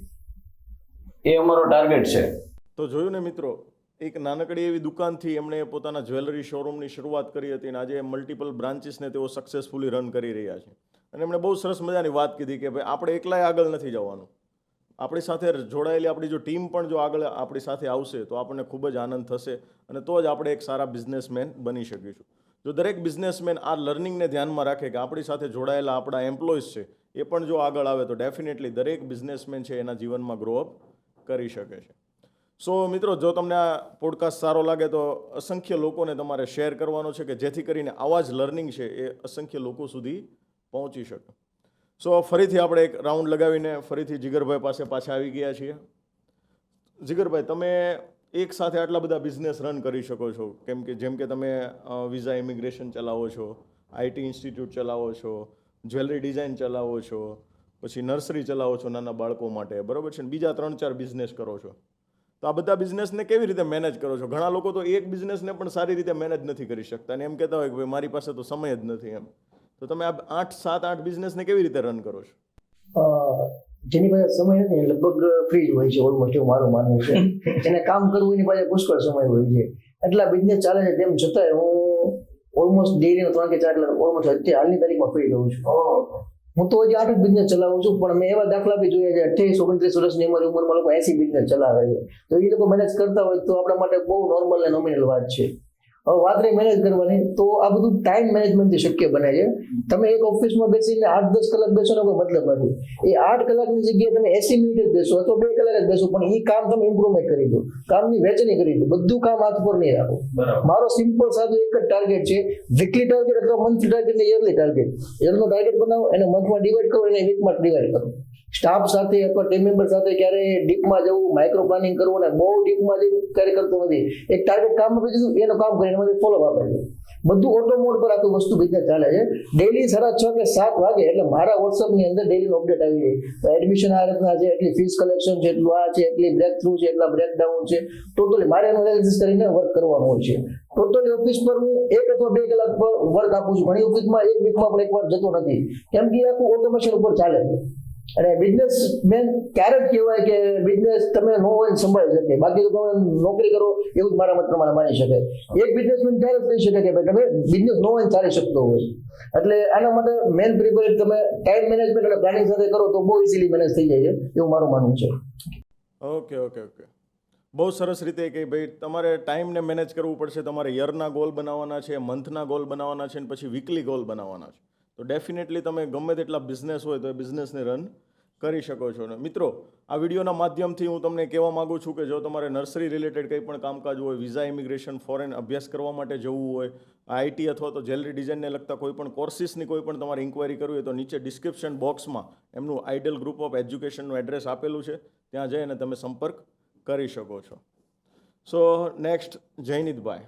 એ અમારો ટાર્ગેટ છે. તો જોયું ને મિત્રો, એક નાનકડી એવી દુકાનથી એમણે પોતાના જ્વેલરી શોરૂમની શરૂઆત કરી હતી અને આજે મલ્ટિપલ બ્રાન્ચીસને તેઓ સક્સેસફુલી રન કરી રહ્યા છે. અને એમણે બહુ સરસ મજાની વાત કીધી કે ભાઈ આપણે એકલાય આગળ નથી જવાનું, આપણી સાથે જોડાયેલી આપણી જો ટીમ પણ જો આગળ આપણી સાથે આવશે તો આપણને ખૂબ જ આનંદ થશે અને તો જ આપણે એક સારા બિઝનેસમેન બની શકીશું. જો દરેક બિઝનેસમેન આ લર્નિંગને ધ્યાનમાં રાખે કે આપણી સાથે જોડાયેલા આપણા એમ્પ્લોઈઝ છે એ પણ જો આગળ આવે તો ડેફિનેટલી દરેક બિઝનેસમેન છે એના જીવનમાં ગ્રોઅપ કરી શકે છે. સો મિત્રો, જો તમને આ પોડકાસ્ટ સારો લાગે તો અસંખ્ય લોકોને તમારે શેર કરવાનો છે કે જેથી કરીને આવા જ લર્નિંગ છે એ અસંખ્ય લોકો સુધી પહોંચી શકે. સો ફરીથી આપણે એક રાઉન્ડ લગાવીને ફરીથી જીગરભાઈ પાસે પાછા આવી ગયા છીએ. જીગરભાઈ, તમે એક સાથે આટલા બધા બિઝનેસ રન કરી શકો છો, જેમ કે તમે વિઝા ઇમિગ્રેશન ચલાવો છો, આઈટી ઇન્સ્ટિટ્યૂટ ચલાવો છો, જ્વેલરી ડિઝાઇન ચલાવો છો, પછી નર્સરી ચલાવો છો નાના બાળકો માટે, બરાબર છે ને, બીજા 3-4 બિઝનેસ કરો છો. તો આ બધા બિઝનેસને કેવી રીતે મેનેજ કરો છો? ઘણા લોકો તો એક બિઝનેસને પણ સારી રીતે મેનેજ નથી કરી શકતા અને એમ કહેતા હોય કે ભાઈ મારી પાસે તો સમય જ નથી એમ. તો તમે આ 7-8 બિઝનેસને કેવી રીતે રન કરો છો? જેની પાસે સમય નથી એ લગભગ ફ્રી જ હોય છે, ઓલમોસ્ટ એવું મારું માનવું છે. એને કામ કરવું એની પાસે પુષ્કળ સમય હોય છે, એટલા બિઝનેસ ચાલે છે. તેમ છતાંય હું ઓલમોસ્ટ ડેઈલી 3 કે 4 કલાક ઓલમોસ્ટ અત્યારે હાલની તારીખમાં ફ્રી રહું છું. હું તો હજી 8 જ બિઝનેસ ચલાવું છું, પણ મેં એવા દાખલા બી જોયા છે 28-29 વર્ષની ઉંમરમાં લોકો 80 બિઝનેસ ચલાવે છે. તો એ લોકો મેનેજ કરતા હોય તો આપણા માટે બહુ નોર્મલ ને નોમિનલ વાત છે. હવે વાત રહી મેનેજ કરવાની, તો આ બધું ટાઈમ મેનેજમેન્ટથી શક્ય બને છે. તમે એક ઓફિસમાં બેસીને 8-10 કલાક બેસવાનો કોઈ મતલબ નથી. એ 8 કલાકની જગ્યાએ તમે 80 મિનિટ જ બેસો અથવા 2 કલાક જ બેસો, પણ એ કામ તમે ઇમ્પ્રુવમેન્ટ કરી દો, કામની વહેંચણી કરી દો. બધું કામ હાથ પર નહીં રાખો. મારો સિમ્પલ સાદું એક જ ટાર્ગેટ છે, વીકલી ટાર્ગેટ અથવા મંથલી ટાર્ગેટ ને યરલી ટાર્ગેટ. યરનો ટાર્ગેટ બનાવો, એને મંથમાં ડિવાઈડ કરો, એને વીકમાં ડિવાઈડ કરો. સ્ટાફ સાથે અથવા ટીમ મેમ્બર સાથે ક્યારે ડીપમાં જવું, માઇક્રો પ્લાનિંગ કરવું, અને બહુ ડીપમાં જવું ક્યારે કરતો નથી. એક ટાર્ગેટ કામ આપી દીધું, એનું કામ કરીને એમાંથી ફોલોઅપ આપે છે. બધું ઓટો મોડ પર આખું વસ્તુ બિઝનેસ ચાલે છે. ડેઈલી 6:30 કે 7 વાગે એટલે મારા વોટ્સઅપની અંદર ડેઈલી અપડેટ આવી જાય. તો એડમિશન આ રીતના છે, એટલી ફીસ કલેક્શન છે, એટલું આ છે, એટલી બ્રેક થ્રુ છે, એટલા બ્રેક ડાઉન છે. ટોટલી મારે એનું એનાલિસિસ કરીને વર્ક કરવાનું હોય છે. ટોટલી ઓફિસ પર હું 1 અથવા 2 કલાક પર વર્ક આપું છું. ઘણી ઓફિસમાં એક વીકમાં પણ એકવાર જતો નથી, કેમ કે આખું ઓટોમેશન ઉપર ચાલે છે. અને બિઝનેસ મેન ક્યારે જ કહેવાય કે બિઝનેસ તમે ન હોય સંભાળી શકે, બાકી તો તમે નોકરી કરો એવું જ મારા મત પ્રમાણે માની શકાય. એક બિઝનેસમેન ત્યારે જ કહી શકે કે ભાઈ તમે બિઝનેસ ન હોય ચાલી શકતો હોય. એટલે આના માટે મેન પ્રિપેરેટ તમે ટાઈમ મેનેજમેન્ટ અને પ્લાનિંગ સાથે કરો તો બહુ ઇઝીલી મેનેજ થઈ જાય છે, એવું મારું માનવું છે. ઓકે. બહુ સરસ રીતે કે ભાઈ તમારે ટાઈમને મેનેજ કરવું પડશે. તમારે યરના ગોલ બનાવવાના છે, મંથના ગોલ બનાવવાના છે, અને પછી વીકલી ગોલ બનાવવાના છે. તો ડેફિનેટલી તમે ગમે તેટલા બિઝનેસ હોય તો એ બિઝનેસને રન કરી શકો છો. ને મિત્રો, આ વિડીયોના માધ્યમથી હું તમને કહેવા માગું છું કે જો તમારે નર્સરી રિલેટેડ કંઈ પણ કામકાજ હોય, વિઝા ઇમિગ્રેશન, ફોરેન અભ્યાસ કરવા માટે જવું હોય, આઈટી અથવા તો જ્વેલરી ડિઝાઇનને લગતા કોઈ પણ કોર્સિસની કોઈ પણ તમારે ઇન્ક્વાયરી કરવી હોય તો નીચે ડિસ્ક્રિપ્શન બોક્સમાં એમનું આઈડિયલ ગ્રુપ ઓફ એજ્યુકેશનનું એડ્રેસ આપેલું છે, ત્યાં જઈને તમે સંપર્ક કરી શકો છો. સો નેક્સ્ટ, જયનીતભાઈ,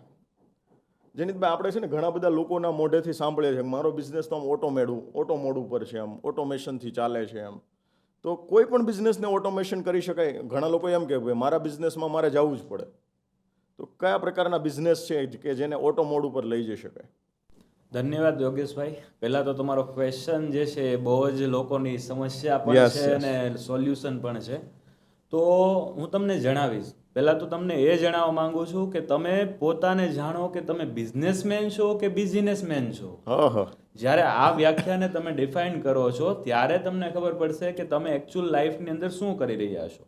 આપણે છે ને ઘણા બધા લોકોના મોઢેથી સાંભળીએ છીએ મારો બિઝનેસ તો આમ ઓટો મોડ ઉપર છે, આમ ઓટોમેશનથી ચાલે છે એમ. તો કોઈ પણ બિઝનેસને ઓટોમેશન કરી શકાય? ઘણા લોકો એમ કે ભાઈ મારા બિઝનેસમાં મારે જવું જ પડે. તો કયા પ્રકારના બિઝનેસ છે કે જેને ઓટો મોડ ઉપર લઈ જઈ શકાય? ધન્યવાદ યોગેશભાઈ. પહેલાં તો તમારો ક્વેશ્ચન જે છે એ બહુ જ લોકોની સમસ્યા પણ છે અને સોલ્યુશન પણ છે. તો હું તમને જણાવીશ. પહેલાં તો તમને એ જણાવવા માંગુ છું કે તમે પોતાને જાણો કે તમે બિઝનેસમેન છો કે બિઝનેસમેન છો. જ્યારે આ વ્યાખ્યાને તમે ડિફાઇન કરો છો ત્યારે તમને ખબર પડશે કે તમે એકચ્યુઅલ લાઈફની અંદર શું કરી રહ્યા છો.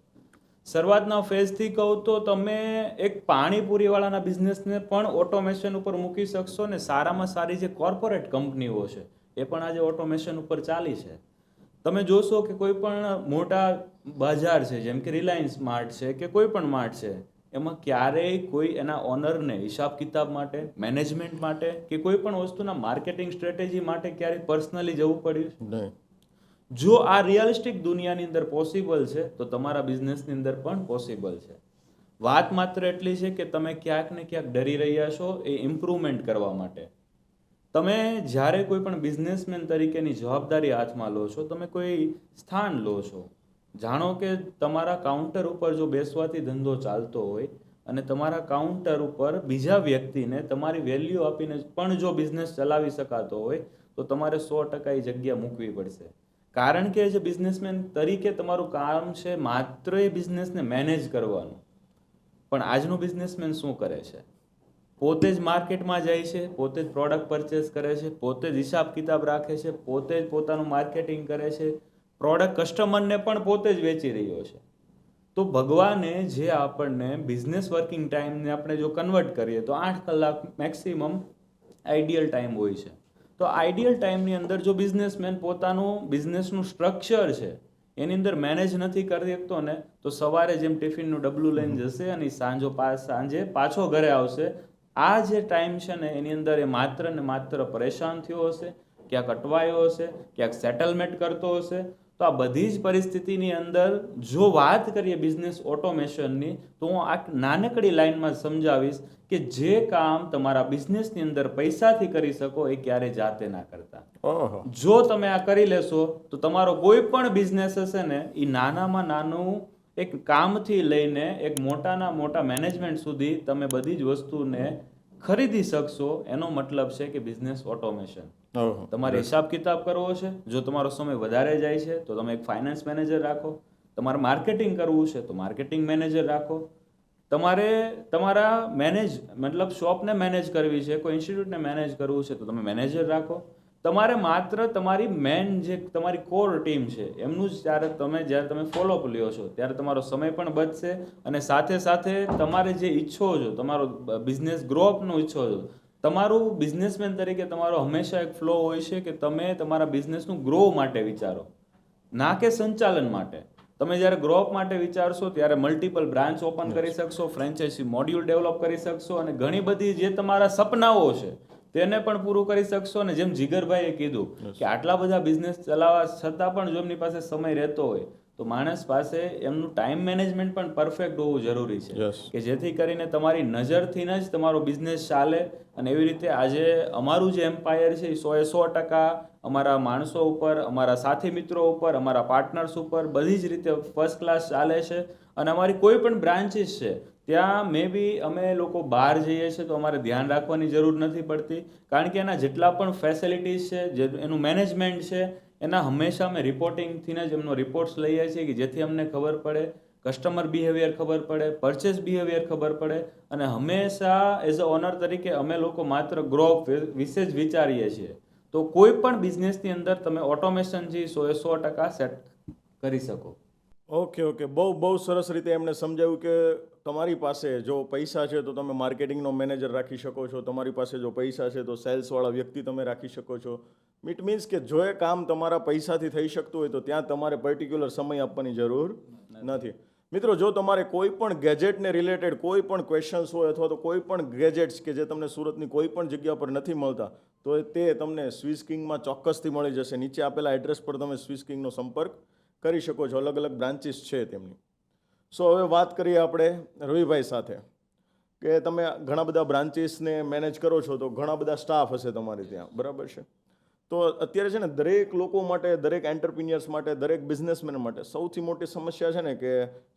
શરૂઆતના ફેઝથી કહું તો તમે એક પાણીપુરીવાળાના બિઝનેસને પણ ઓટોમેશન ઉપર મૂકી શકશો ને સારામાં સારી જે કોર્પોરેટ કંપનીઓ છે એ પણ આજે ઓટોમેશન ઉપર ચાલી છે. તમે જોશો કે કોઈ પણ મોટા બજાર છે જેમ કે રિલાયન્સ માર્ટ છે કે કોઈ પણ માર્ટ છે, એમાં ક્યારેય કોઈ એના ઓનરને હિસાબ કિતાબ માટે, મેનેજમેન્ટ માટે કે કોઈ પણ વસ્તુના માર્કેટિંગ સ્ટ્રેટેજી માટે ક્યારેય પર્સનલી જવું પડ્યું નહીં. જો આ રિયલિસ્ટિક દુનિયાની અંદર પોસિબલ છે તો તમારા બિઝનેસની અંદર પણ પોસિબલ છે. વાત માત્ર એટલી છે કે તમે ક્યાંક ને ક્યાંક ડરી રહ્યા છો એ ઇમ્પ્રુવમેન્ટ કરવા માટે. તમે જ્યારે કોઈ પણ બિઝનેસમેન તરીકેની જવાબદારી હાથમાં લો છો, તમે કોઈ સ્થાન લો છો, જાણો કે તમારા કાઉન્ટર ઉપર જો બેસવાથી ધંધો ચાલતો હોય અને તમારા કાઉન્ટર ઉપર બીજા વ્યક્તિને તમારી વેલ્યુ આપીને પણ જો બિઝનેસ ચલાવી શકાતો હોય તો તમારે 100% એ જગ્યા મૂકવી પડશે. કારણ કે જે બિઝનેસમેન તરીકે તમારું કામ છે માત્ર એ બિઝનેસને મેનેજ કરવાનું. પણ આજનું બિઝનેસમેન શું કરે છે? પોતે જ માર્કેટમાં જાય છે, પોતે જ પ્રોડક્ટ પરચેસ કરે છે, પોતે જ હિસાબ કિતાબ રાખે છે, પોતે જ પોતાનું માર્કેટિંગ કરે છે, પ્રોડક્ટ કસ્ટમરને પણ પોતે જ વેચી રહ્યો છે. તો ભગવાને જે આપણને બિઝનેસ વર્કિંગ ટાઈમને આપણે જો કન્વર્ટ કરીએ તો 8 કલાક મેક્સિમમ આઈડિયલ ટાઈમ હોય છે. તો આઈડિયલ ટાઈમની અંદર જો બિઝનેસમેન પોતાનું બિઝનેસનું સ્ટ્રક્ચર છે એની અંદર મેનેજ નથી કરી શકતો ને તો સવારે જેમ ટિફિનનું ડબલું લઈને જશે અને સાંજે પાછો ઘરે આવશે. આ જે ટાઈમ છે ને એની અંદર એ માત્ર ને માત્ર પરેશાન થયો હશે, ક્યાંક અટવાયો હશે, ક્યાંક સેટલમેન્ટ કરતો હશે. તો આ બધી જ પરિસ્થિતિની અંદર જો વાત કરીએ બિઝનેસ ઓટોમેશનની તો હું આ નાનકડી લાઈનમાં સમજાવીશ કે જે કામ તમારા બિઝનેસની અંદર પૈસાથી કરી શકો એ ક્યારે જાતે ના કરતા. ઓહો. જો તમે આ કરી લેશો તો તમારો કોઈ પણ બિઝનેસ હશે ને એ નાનામાં નાનું એક કામથી લઈને એક મોટાના મોટા મેનેજમેન્ટ સુધી તમે બધી જ વસ્તુને ખરીદી શકશો. એનો મતલબ છે કે બિઝનેસ ઓટોમેશન. ઓહો. તમારે હિસાબ કિતાબ કરવો છે, જો તમારો સમય વધારે જાય છે તો તમે એક ફાઇનાન્સ મેનેજર રાખો. તમારે માર્કેટિંગ કરવું છે તો માર્કેટિંગ મેનેજર રાખો. તમારે તમારા મતલબ શોપને મેનેજ કરવી છે, કોઈ ઇન્સ્ટિટ્યૂટને મેનેજ કરવું છે તો તમે મેનેજર રાખો. તમારે માત્ર તમારી મેન જે તમારી કોર ટીમ છે એમનું જ જ્યારે તમે ફોલોઅપ લ્યો છો ત્યારે તમારો સમય પણ બચશે અને સાથે સાથે તમારે જે ઈચ્છો છો, તમારો બિઝનેસ ગ્રો અપનું ઈચ્છો છો, તમારું બિઝનેસમેન તરીકે તમારો હંમેશા એક ફ્લો હોય છે કે તમે તમારા બિઝનેસનું ગ્રો માટે વિચારો, ના કે સંચાલન માટે. તમે જ્યારે ગ્રો અપ માટે વિચારશો ત્યારે મલ્ટિપલ બ્રાન્ચ ઓપન કરી શકશો, ફ્રેન્ચાઇઝી મોડ્યુલ ડેવલપ કરી શકશો અને ઘણી બધી જે તમારા સપનાઓ છે તેને પણ પૂરું કરી શકશો. અને જેમ જીગરભાઈએ કીધું કે આટલા બધા બિઝનેસ ચલાવવા છતાં પણ જો એમની પાસે સમય રહેતો હોય તો માણસ પાસે એમનું ટાઈમ મેનેજમેન્ટ પણ પરફેક્ટ હોવું જરૂરી છે Yes. કે જેથી કરીને તમારી નજરથી જ તમારો બિઝનેસ ચાલે. અને એવી રીતે આજે અમારું જે એમ્પાયર છે એ 100% અમારા માણસો ઉપર, અમારા સાથી મિત્રો ઉપર, અમારા પાર્ટનર્સ ઉપર બધી જ રીતે ફર્સ્ટ ક્લાસ ચાલે છે. અને અમારી કોઈ પણ બ્રાન્ચીસ છે ત્યાં મે બી અમે લોકો બહાર જઈએ છીએ તો અમારે ધ્યાન રાખવાની જરૂર નથી પડતી, કારણ કે એના જેટલા પણ ફેસિલિટીઝ છે, જે એનું મેનેજમેન્ટ છે, એના હંમેશા અમે રિપોર્ટિંગથી જ એમનો રિપોર્ટ્સ લઈએ છીએ કે જેથી અમને ખબર પડે, કસ્ટમર બિહેવિયર ખબર પડે, પરચેસ બિહેવિયર ખબર પડે. અને હંમેશા એઝ અ ઓનર તરીકે અમે લોકો માત્ર ગ્રો વિશે જ વિચારીએ છીએ. તો કોઈ પણ બિઝનેસની અંદર તમે ઓટોમેશનથી 100% સેટ કરી શકો. ઓકે. બહુ સરસ રીતે એમણે સમજાવ્યું કે તમારી પાસે જો પૈસા છે તો તમે માર્કેટિંગનો મેનેજર રાખી શકો છો, તમારી પાસે જો પૈસા છે તો સેલ્સવાળા વ્યક્તિ તમે રાખી શકો છો. ઇટ મીન્સ કે જો એ કામ તમારા પૈસાથી થઈ શકતું હોય તો ત્યાં તમારે પર્ટિક્યુલર સમય આપવાની જરૂર નથી. મિત્રો, જો તમારે કોઈ પણ ગેજેટને રિલેટેડ કોઈ પણ ક્વેશ્ચન્સ હોય અથવા તો કોઈ પણ ગેજેટ્સ કે જે તમને સુરતની કોઈ પણ જગ્યા પર નથી મળતા તો તે તમને સ્વિસ કિંગમાં ચોક્કસથી મળી જશે. નીચે આપેલા એડ્રેસ પર તમે સ્વિસ કિંગનો સંપર્ક કરી શકો છો. અલગ અલગ બ્રાન્ચીસ છે તેમની. સો હવે વાત કરીએ આપણે રવિભાઈ સાથે કે તમે ઘણા બધા બ્રાન્ચીસને મેનેજ કરો છો તો ઘણા બધા સ્ટાફ હશે તમારે ત્યાં, બરાબર છે? તો અત્યારે છે ને દરેક લોકો માટે, દરેક એન્ટરપ્રિન્યર્સ માટે, દરેક બિઝનેસમેન માટે સૌથી મોટી સમસ્યા છે ને કે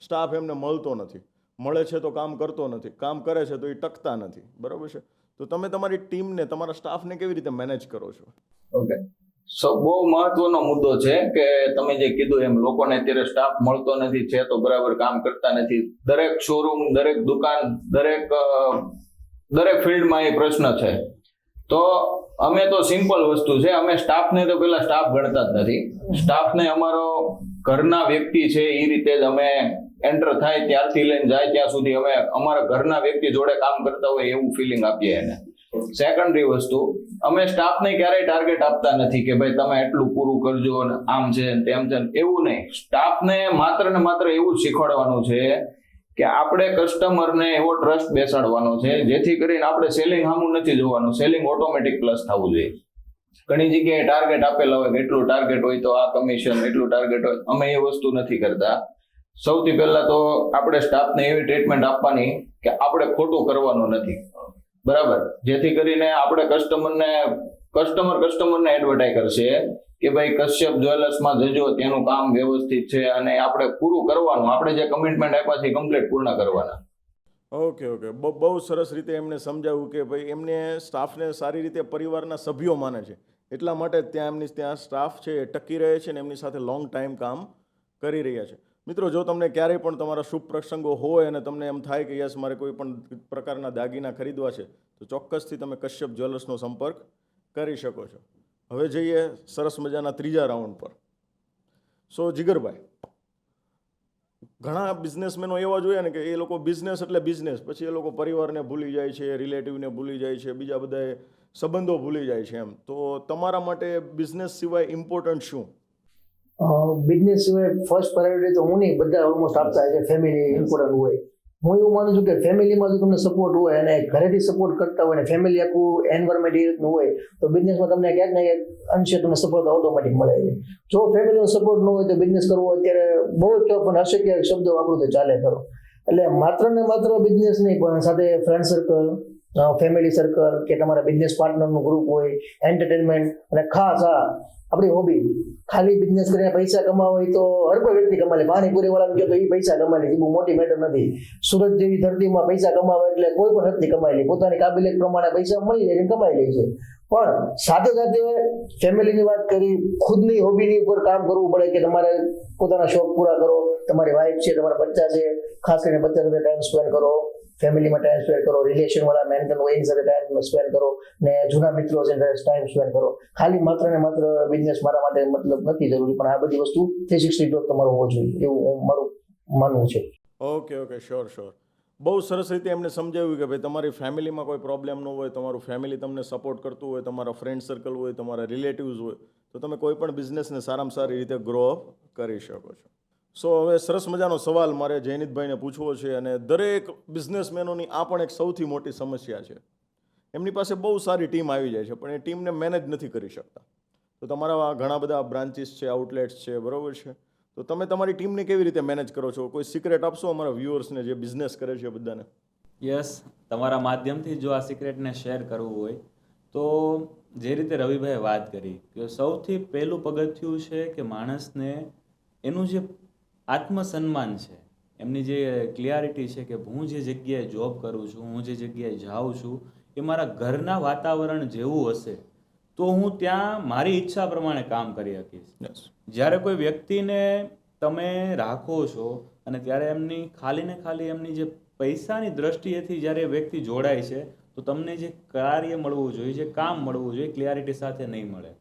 સ્ટાફ એમને મળતો નથી. મળે છે તો કામ કરતો નથી, કામ કરે છે તો એ ટકતા નથી, બરાબર છે? તો તમે તમારી ટીમને, તમારા સ્ટાફને કેવી રીતે મેનેજ કરો છો? ઓકે, બહુ મહત્વનો મુદ્દો છે કે તમે જે કીધું એમ લોકોને અત્યારે સ્ટાફ મળતો નથી, છે તો બરાબર કામ કરતા નથી. દરેક શોરૂમ, દરેક દુકાન, દરેક ફિલ્ડમાં એ પ્રશ્ન છે. તો અમે તો સિમ્પલ વસ્તુ છે, અમે સ્ટાફને તો પેલા સ્ટાફ ગણતા જ નથી. સ્ટાફને અમારો ઘરના વ્યક્તિ છે એ રીતે જ અમે એન્ટર થાય ત્યારથી લઈને જાય ત્યાં સુધી અમે અમારા ઘરના વ્યક્તિ જોડે કામ કરતા હોય એવું ફિલિંગ આપીએ એને. સેકન્ડરી વસ્તુ, અમે સ્ટાફને ક્યારેય ટાર્ગેટ આપતા નથી કે ભાઈ તમે એટલું પૂરું કરજો અને આમ છે તેમ છે, એવું નહીં. સ્ટાફને માત્ર ને માત્ર એવું જ શીખવાડવાનું છે કે આપણે કસ્ટમરને એવો ટ્રસ્ટ બેસાડવાનો છે જેથી કરીને આપણે સેલિંગ સામું નથી જોવાનું, સેલિંગ ઓટોમેટિક પ્લસ થવું જોઈએ. ઘણી જગ્યાએ ટાર્ગેટ આપેલા હોય કે એટલું ટાર્ગેટ હોય તો આ કમિશન, એટલું ટાર્ગેટ હોય. અમે એ વસ્તુ નથી કરતા. સૌથી પહેલા તો આપણે સ્ટાફને એવી ટ્રીટમેન્ટ આપવાની કે આપણે ખોટું કરવાનું નથી, બરાબર? જેથી કરીને આપણે કસ્ટમરને એડવર્ટાઇઝ કરશે કે ભાઈ કશ્યપ જ્વેલર્સમાં જજો, તેનું કામ વ્યવસ્થિત છે અને આપણે પૂરું કરવાનું. આપણે જે કમિટમેન્ટ આપ્યા છે કમ્પ્લીટ પૂર્ણ કરવાના. ઓકે. બહુ સરસ રીતે એમને સમજાવ્યું કે ભાઈ એમને સ્ટાફને સારી રીતે પરિવારના સભ્યો માને છે, એટલા માટે ત્યાં સ્ટાફ છે એ ટકી રહે છે અને એમની સાથે લોંગ ટાઈમ કામ કરી રહ્યા છે. મિત્રો, જો તમને ક્યારેય પણ તમારા શુભ પ્રસંગો હોય અને તમને એમ થાય કે યસ મારે કોઈ પણ પ્રકારના દાગીના ખરીદવા છે તો ચોક્કસથી તમે કશ્યપ જ્વેલર્સનો સંપર્ક કરી શકો છો. હવે જઈએ સરસ મજાના ત્રીજા રાઉન્ડ પર. સો જીગરભાઈ, ઘણા બિઝનેસમેનો એવા જોયા ને કે એ લોકો બિઝનેસ એટલે બિઝનેસ, પછી એ લોકો પરિવારને ભૂલી જાય છે, રિલેટિવને ભૂલી જાય છે, બીજા બધા સંબંધો ભૂલી જાય છે એમ. તો તમારા માટે બિઝનેસ સિવાય ઇમ્પોર્ટન્ટ શું? બિઝનેસ સિવાય ફર્સ્ટ પ્રાયોરિટી તો હું નહીં, બધા ઓલમોસ્ટ આપતા હોય છે, ફેમિલી ઇમ્પોર્ટન્ટ હોય. હું એવું માનું છું કે ફેમિલીમાં જો તમને સપોર્ટ હોય અને ઘરેથી સપોર્ટ કરતા હોય અને ફેમિલી આખું એન્વાયરમેન્ટ એ રીતનું હોય તો બિઝનેસમાં તમને ક્યાંક ને ક્યાંક અંશે તમને સપોર્ટ ઓટોમેટિક મળે છે. જો ફેમિલીનો સપોર્ટ ન હોય તો બિઝનેસ કરવો અત્યારે બહુ જ ટફ, પણ હશે કે શબ્દો વાપરું તો ચાલે કરો. એટલે માત્ર ને માત્ર બિઝનેસ નહીં, પણ સાથે ફ્રેન્ડ સર્કલ, ફેમિલી સર્કલ કે તમારા બિઝનેસ પાર્ટનરનું ગ્રુપ હોય, એન્ટરટેનમેન્ટ અને ખાસ આપણી હોબી. ખાલી બિઝનેસ કરીને પૈસા કમાવા હોય તો હર કોઈ વ્યક્તિ કમાય લે. પાણીપુરી વાળા કહે તો એ પૈસા કમાય લે, એ બહુ મોટી મેટર નથી. સુરત જેવી ધરતીમાં પૈસા કમાવા એટલે કોઈ પણ વ્યક્તિ કમાઈ લે, પોતાની કાબિલિયત પ્રમાણે પૈસા મળી જાય કમાઈ લે છે. પણ સાથે સાથે ફેમિલીની વાત કરી, ખુદની હોબીની ઉપર કામ કરવું પડે કે તમારે પોતાના શોખ પૂરા કરો. તમારી વાઈફ છે, તમારા બચ્ચા છે, ખાસ કરીને બચ્ચા સાથે ટાઈમ સ્પેન્ડ કરો, ફેમિલીમાં ટાઈમ સ્પેન્ડ કરો, રિલેશન વાળા મેન્ટલ હોય એની સાથે ટાઈમ સ્પેન્ડ કરો, ને જૂના મિત્રો છે ટાઈમ સ્પેન્ડ કરો. ખાલી માત્ર ને માત્ર બિઝનેસ મારા માટે મતલબ નથી જરૂરી, પણ આ બધી વસ્તુ 360 ગ્રોથ તમારો હોવો જોઈએ, એવું મારું માનવું છે. Okay sure. બહુ સરસ રીતે એમને સમજાવ્યું કે ભાઈ તમારી ફેમિલીમાં કોઈ પ્રોબ્લેમ ન હોય, તમારું ફેમિલી તમને સપોર્ટ કરતું હોય, તમારા ફ્રેન્ડ સર્કલ હોય, તમારા રિલેટિવ્સ હોય, તો તમે કોઈ પણ બિઝનેસને સારામાં સારી રીતે ગ્રો અપ કરી શકો છો. સો હવે સરસ મજાનો સવાલ મારે જયનીતભાઈને પૂછવો છે, અને દરેક બિઝનેસમેનોની આ પણ એક સૌથી મોટી સમસ્યા છે. એમની પાસે બહુ સારી ટીમ આવી જાય છે, પણ એ ટીમને મેનેજ નથી કરી શકતા. તો તમારા ઘણા બધા બ્રાન્ચીસ છે, આઉટલેટ્સ છે, બરાબર છે, તો તમે તમારી ટીમને કેવી રીતે મેનેજ કરો છો? કોઈ સિક્રેટ આપશો અમારા વ્યુઅર્સને જે બિઝનેસ કરે છે બધાને? યસ, તમારા માધ્યમથી જો આ સિક્રેટને શેર કરવું હોય તો જે રીતે રવિભાઈએ વાત કરી કે સૌથી પહેલું પગથિયું છે કે માણસને એનું જે આત્મસન્માન છે, એમની જે ક્લિયરિટી છે કે હું જે જગ્યાએ જોબ કરું છું, હું જે જગ્યાએ જાઉં છું, એ મારા ઘરના વાતાવરણ જેવું હશે તો હું ત્યાં મારી ઈચ્છા પ્રમાણે કામ કરી શકીશ. જ્યારે કોઈ વ્યક્તિને તમે રાખો છો અને ત્યારે એમની ખાલી એમની જે પૈસાની દ્રષ્ટિએથી જ્યારે વ્યક્તિ જોડાય છે તો તમને જે કાર્ય મળવું જોઈએ, જે કામ મળવું જોઈએ, ક્લિયરિટી સાથે નહીં મળે.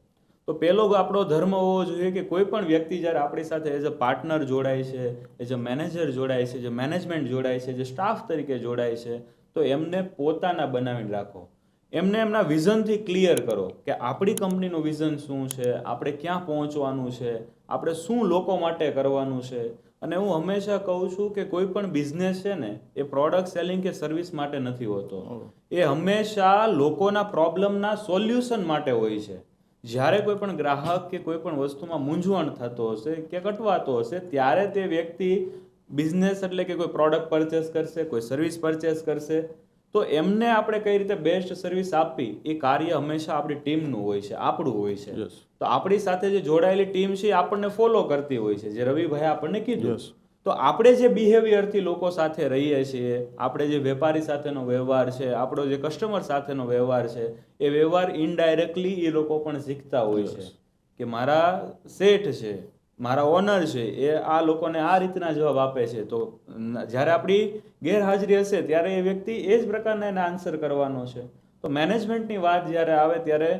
તો પહેલો આપણો ધર્મ હોવો જોઈએ કે કોઈ પણ વ્યક્તિ જ્યારે આપણી સાથે એઝ અ પાર્ટનર જોડાય છે, એઝ અ મેનેજર જોડાય છે, જે મેનેજમેન્ટ જોડાય છે, જે સ્ટાફ તરીકે જોડાય છે, તો એમને પોતાના બનાવીને રાખો. એમને એમના વિઝનથી ક્લિયર કરો કે આપણી કંપનીનું વિઝન શું છે, આપણે ક્યાં પહોંચવાનું છે, આપણે શું લોકો માટે કરવાનું છે. અને હું હંમેશા કહું છું કે કોઈ પણ બિઝનેસ છે ને એ પ્રોડક્ટ સેલિંગ કે સર્વિસ માટે નથી હોતો, એ હંમેશા લોકોના પ્રોબ્લેમના સોલ્યુશન માટે હોય છે. જ્યારે કોઈ પણ ગ્રાહક કે કોઈ પણ વસ્તુમાં મૂંઝવણ થતો હશે કે કટવાતો હશે ત્યારે તે વ્યક્તિ બિઝનેસ એટલે કે કોઈ પ્રોડક્ટ પરચેસ કરશે, કોઈ સર્વિસ પરચેસ કરશે. તો એમને આપણે કઈ રીતે બેસ્ટ સર્વિસ આપવી એ કાર્ય હંમેશા આપણી ટીમનું હોય છે, આપણું હોય છે. તો આપણી સાથે જે જોડાયેલી ટીમ છે એ આપણને ફોલો કરતી હોય છે, જે રવિભાઈ આપણને કીધું. તો આપણે જે બિહેવિયરથી લોકો સાથે રહીએ છીએ, આપણે જે વેપારી સાથેનો વ્યવહાર છે, આપણો જે કસ્ટમર સાથેનો વ્યવહાર છે, એ વ્યવહાર ઇનડાયરેક્ટલી એ લોકો પણ શીખતા હોય છે કે મારા શેઠ છે, મારા ઓનર છે, એ આ લોકોને આ રીતના જવાબ આપે છે. તો જ્યારે આપણી ગેરહાજરી હશે ત્યારે એ વ્યક્તિ એ જ પ્રકારના એને આન્સર કરવાનો છે. તો મેનેજમેન્ટની વાત જ્યારે આવે ત્યારે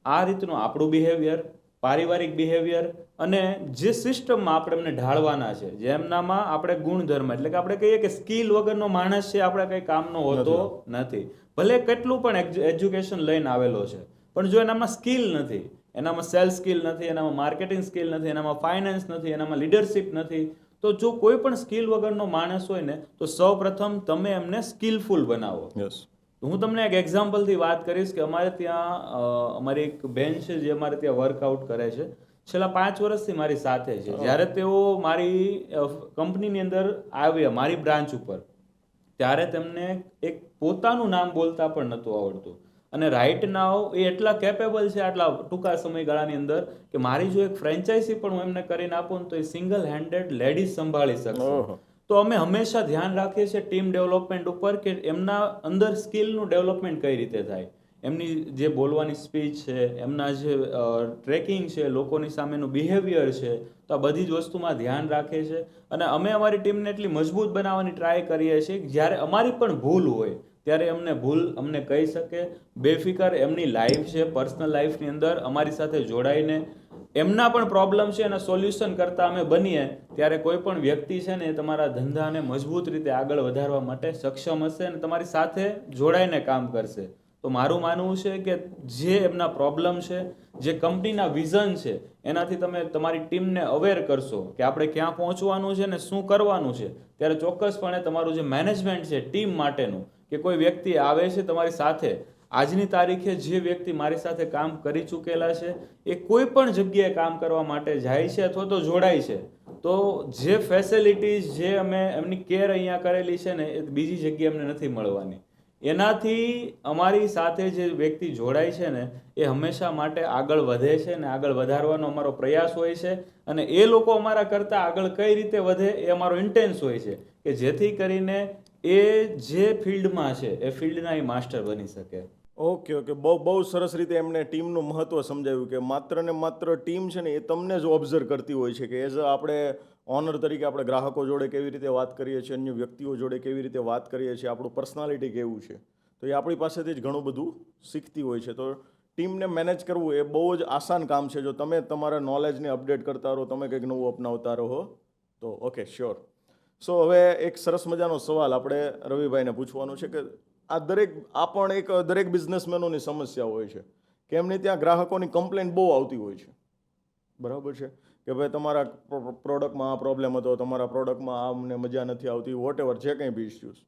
આ રીતનું આપણું બિહેવિયર, પારિવારિક બિહેવિયર અને જે સિસ્ટમમાં આપણે એમને ઢાળવાના છે, જેમનામાં આપણે ગુણધર્મ એટલે કે આપણે કહીએ કે સ્કિલ વગરનો માણસ છે આપણે કંઈ કામનો હોતો નથી. ભલે કેટલું પણ એજ્યુકેશન લઈને આવેલો છે, પણ જો એનામાં સ્કિલ નથી, એનામાં સેલ્સ સ્કિલ નથી, એનામાં માર્કેટિંગ સ્કિલ નથી, એનામાં ફાઇનાન્સ નથી, એનામાં લીડરશિપ નથી, તો જો કોઈ પણ સ્કિલ વગરનો માણસ હોય ને તો સૌ પ્રથમ તમે એમને સ્કિલફુલ બનાવો. હું તમને એક એક્ઝામ્પલથી વાત કરીશ કે અમારે ત્યાં અમારી એક બેન છે જે અમારે ત્યાં વર્કઆઉટ કરે છે, છેલ્લા 5 વર્ષથી મારી સાથે છે. જ્યારે તેઓ મારી કંપનીની અંદર આવ્યા, મારી બ્રાન્ચ ઉપર, ત્યારે તેમને એક પોતાનું નામ બોલતા પણ નહોતું આવડતું. અને રાઈટ નાવ એ એટલા કેપેબલ છે આટલા ટૂંકા સમયગાળાની અંદર કે મારી જો એક ફ્રેન્ચાઇઝી પણ હું એમને કરીને આપું તો એ સિંગલ હેન્ડેડ લેડીઝ સંભાળી શકશે. તો અમે હંમેશા ધ્યાન રાખીએ છીએ ટીમ ડેવલપમેન્ટ ઉપર કે એમના અંદર સ્કિલનું ડેવલપમેન્ટ કઈ રીતે થાય, એમની જે બોલવાની સ્પીચ છે, એમના જે ટ્રેકિંગ છે, લોકોની સામેનું બિહેવિયર છે, તો આ બધી જ વસ્તુમાં ધ્યાન રાખીએ છીએ. અને અમે અમારી ટીમને એટલી મજબૂત બનાવવાની ટ્રાય કરીએ છીએ કે જ્યારે અમારી પણ ભૂલ હોય ત્યારે અમને કહી શકે, બેફિકર એમની લાઈફ છે, પર્સનલ લાઈફની અંદર અમારી સાથે જોડાઈને એમના પણ પ્રોબ્લેમ છે એના સોલ્યુશન કરતા અમે બનીએ ત્યારે કોઈ પણ વ્યક્તિ છે ને એ તમારા ધંધાને મજબૂત રીતે આગળ વધારવા માટે સક્ષમ હશે અને તમારી સાથે જોડાઈને કામ કરશે. તો મારું માનવું છે કે જે એમના પ્રોબ્લેમ છે, જે કંપનીના વિઝન છે એનાથી તમે તમારી ટીમને અવેર કરશો કે આપણે ક્યાં પહોંચવાનું છે ને શું કરવાનું છે, ત્યારે ચોક્કસપણે તમારું જે મેનેજમેન્ટ છે ટીમ માટેનું, કે કોઈ વ્યક્તિ આવે છે તમારી સાથે, આજની તારીખે જે વ્યક્તિ મારી સાથે કામ કરી ચૂકેલા છે એ કોઈ પણ જગ્યાએ કામ કરવા માટે જાય છે અથવા તો જોડાય છે, તો જે ફેસિલિટીઝ જે અમે એમની કેર અહીંયા કરેલી છે ને એ બીજી જગ્યાએ અમને નથી મળવાની. એનાથી અમારી સાથે જે વ્યક્તિ જોડાય છે ને એ હંમેશા માટે આગળ વધે છે ને આગળ વધારવાનો અમારો પ્રયાસ હોય છે, અને એ લોકો અમારા કરતાં આગળ કઈ રીતે વધે એ અમારો ઇન્ટેન્સ હોય છે, કે જેથી કરીને એ જે ફિલ્ડમાં છે એ ફિલ્ડના એ માસ્ટર બની શકે. ઓકે ઓકે, બહુ સરસ રીતે એમને ટીમનું મહત્ત્વ સમજાવ્યું કે માત્ર ને માત્ર ટીમ છે ને એ તમને જ ઓબ્ઝર્વ કરતી હોય છે, કે એઝ આપણે ઓનર તરીકે આપણે ગ્રાહકો જોડે કેવી રીતે વાત કરીએ છીએ, અન્ય વ્યક્તિઓ જોડે કેવી રીતે વાત કરીએ છીએ, આપણું પર્સનાલિટી કેવું છે, તો એ આપણી પાસેથી જ ઘણું બધું શીખતી હોય છે. તો ટીમને મેનેજ કરવું એ બહુ જ આસાન કામ છે જો તમે તમારા નોલેજને અપડેટ કરતા રહો, તમે કંઈક નવું અપનાવતા રહો તો. Okay, sure. સો હવે એક સરસ મજાનો સવાલ આપણે રવિભાઈને પૂછવાનો છે કે આ પણ એક દરેક બિઝનેસમેનોની સમસ્યા હોય છે કે એમની ત્યાં ગ્રાહકોની કમ્પ્લેન્ટ બહુ આવતી હોય છે, બરાબર છે, કે ભાઈ તમારા પ્રોડક્ટમાં આ પ્રોબ્લેમ હતો, તમારા પ્રોડક્ટમાં આ અમને મજા નથી આવતી, વોટ એવર જે કંઈ બી ઇસ્યુઝ.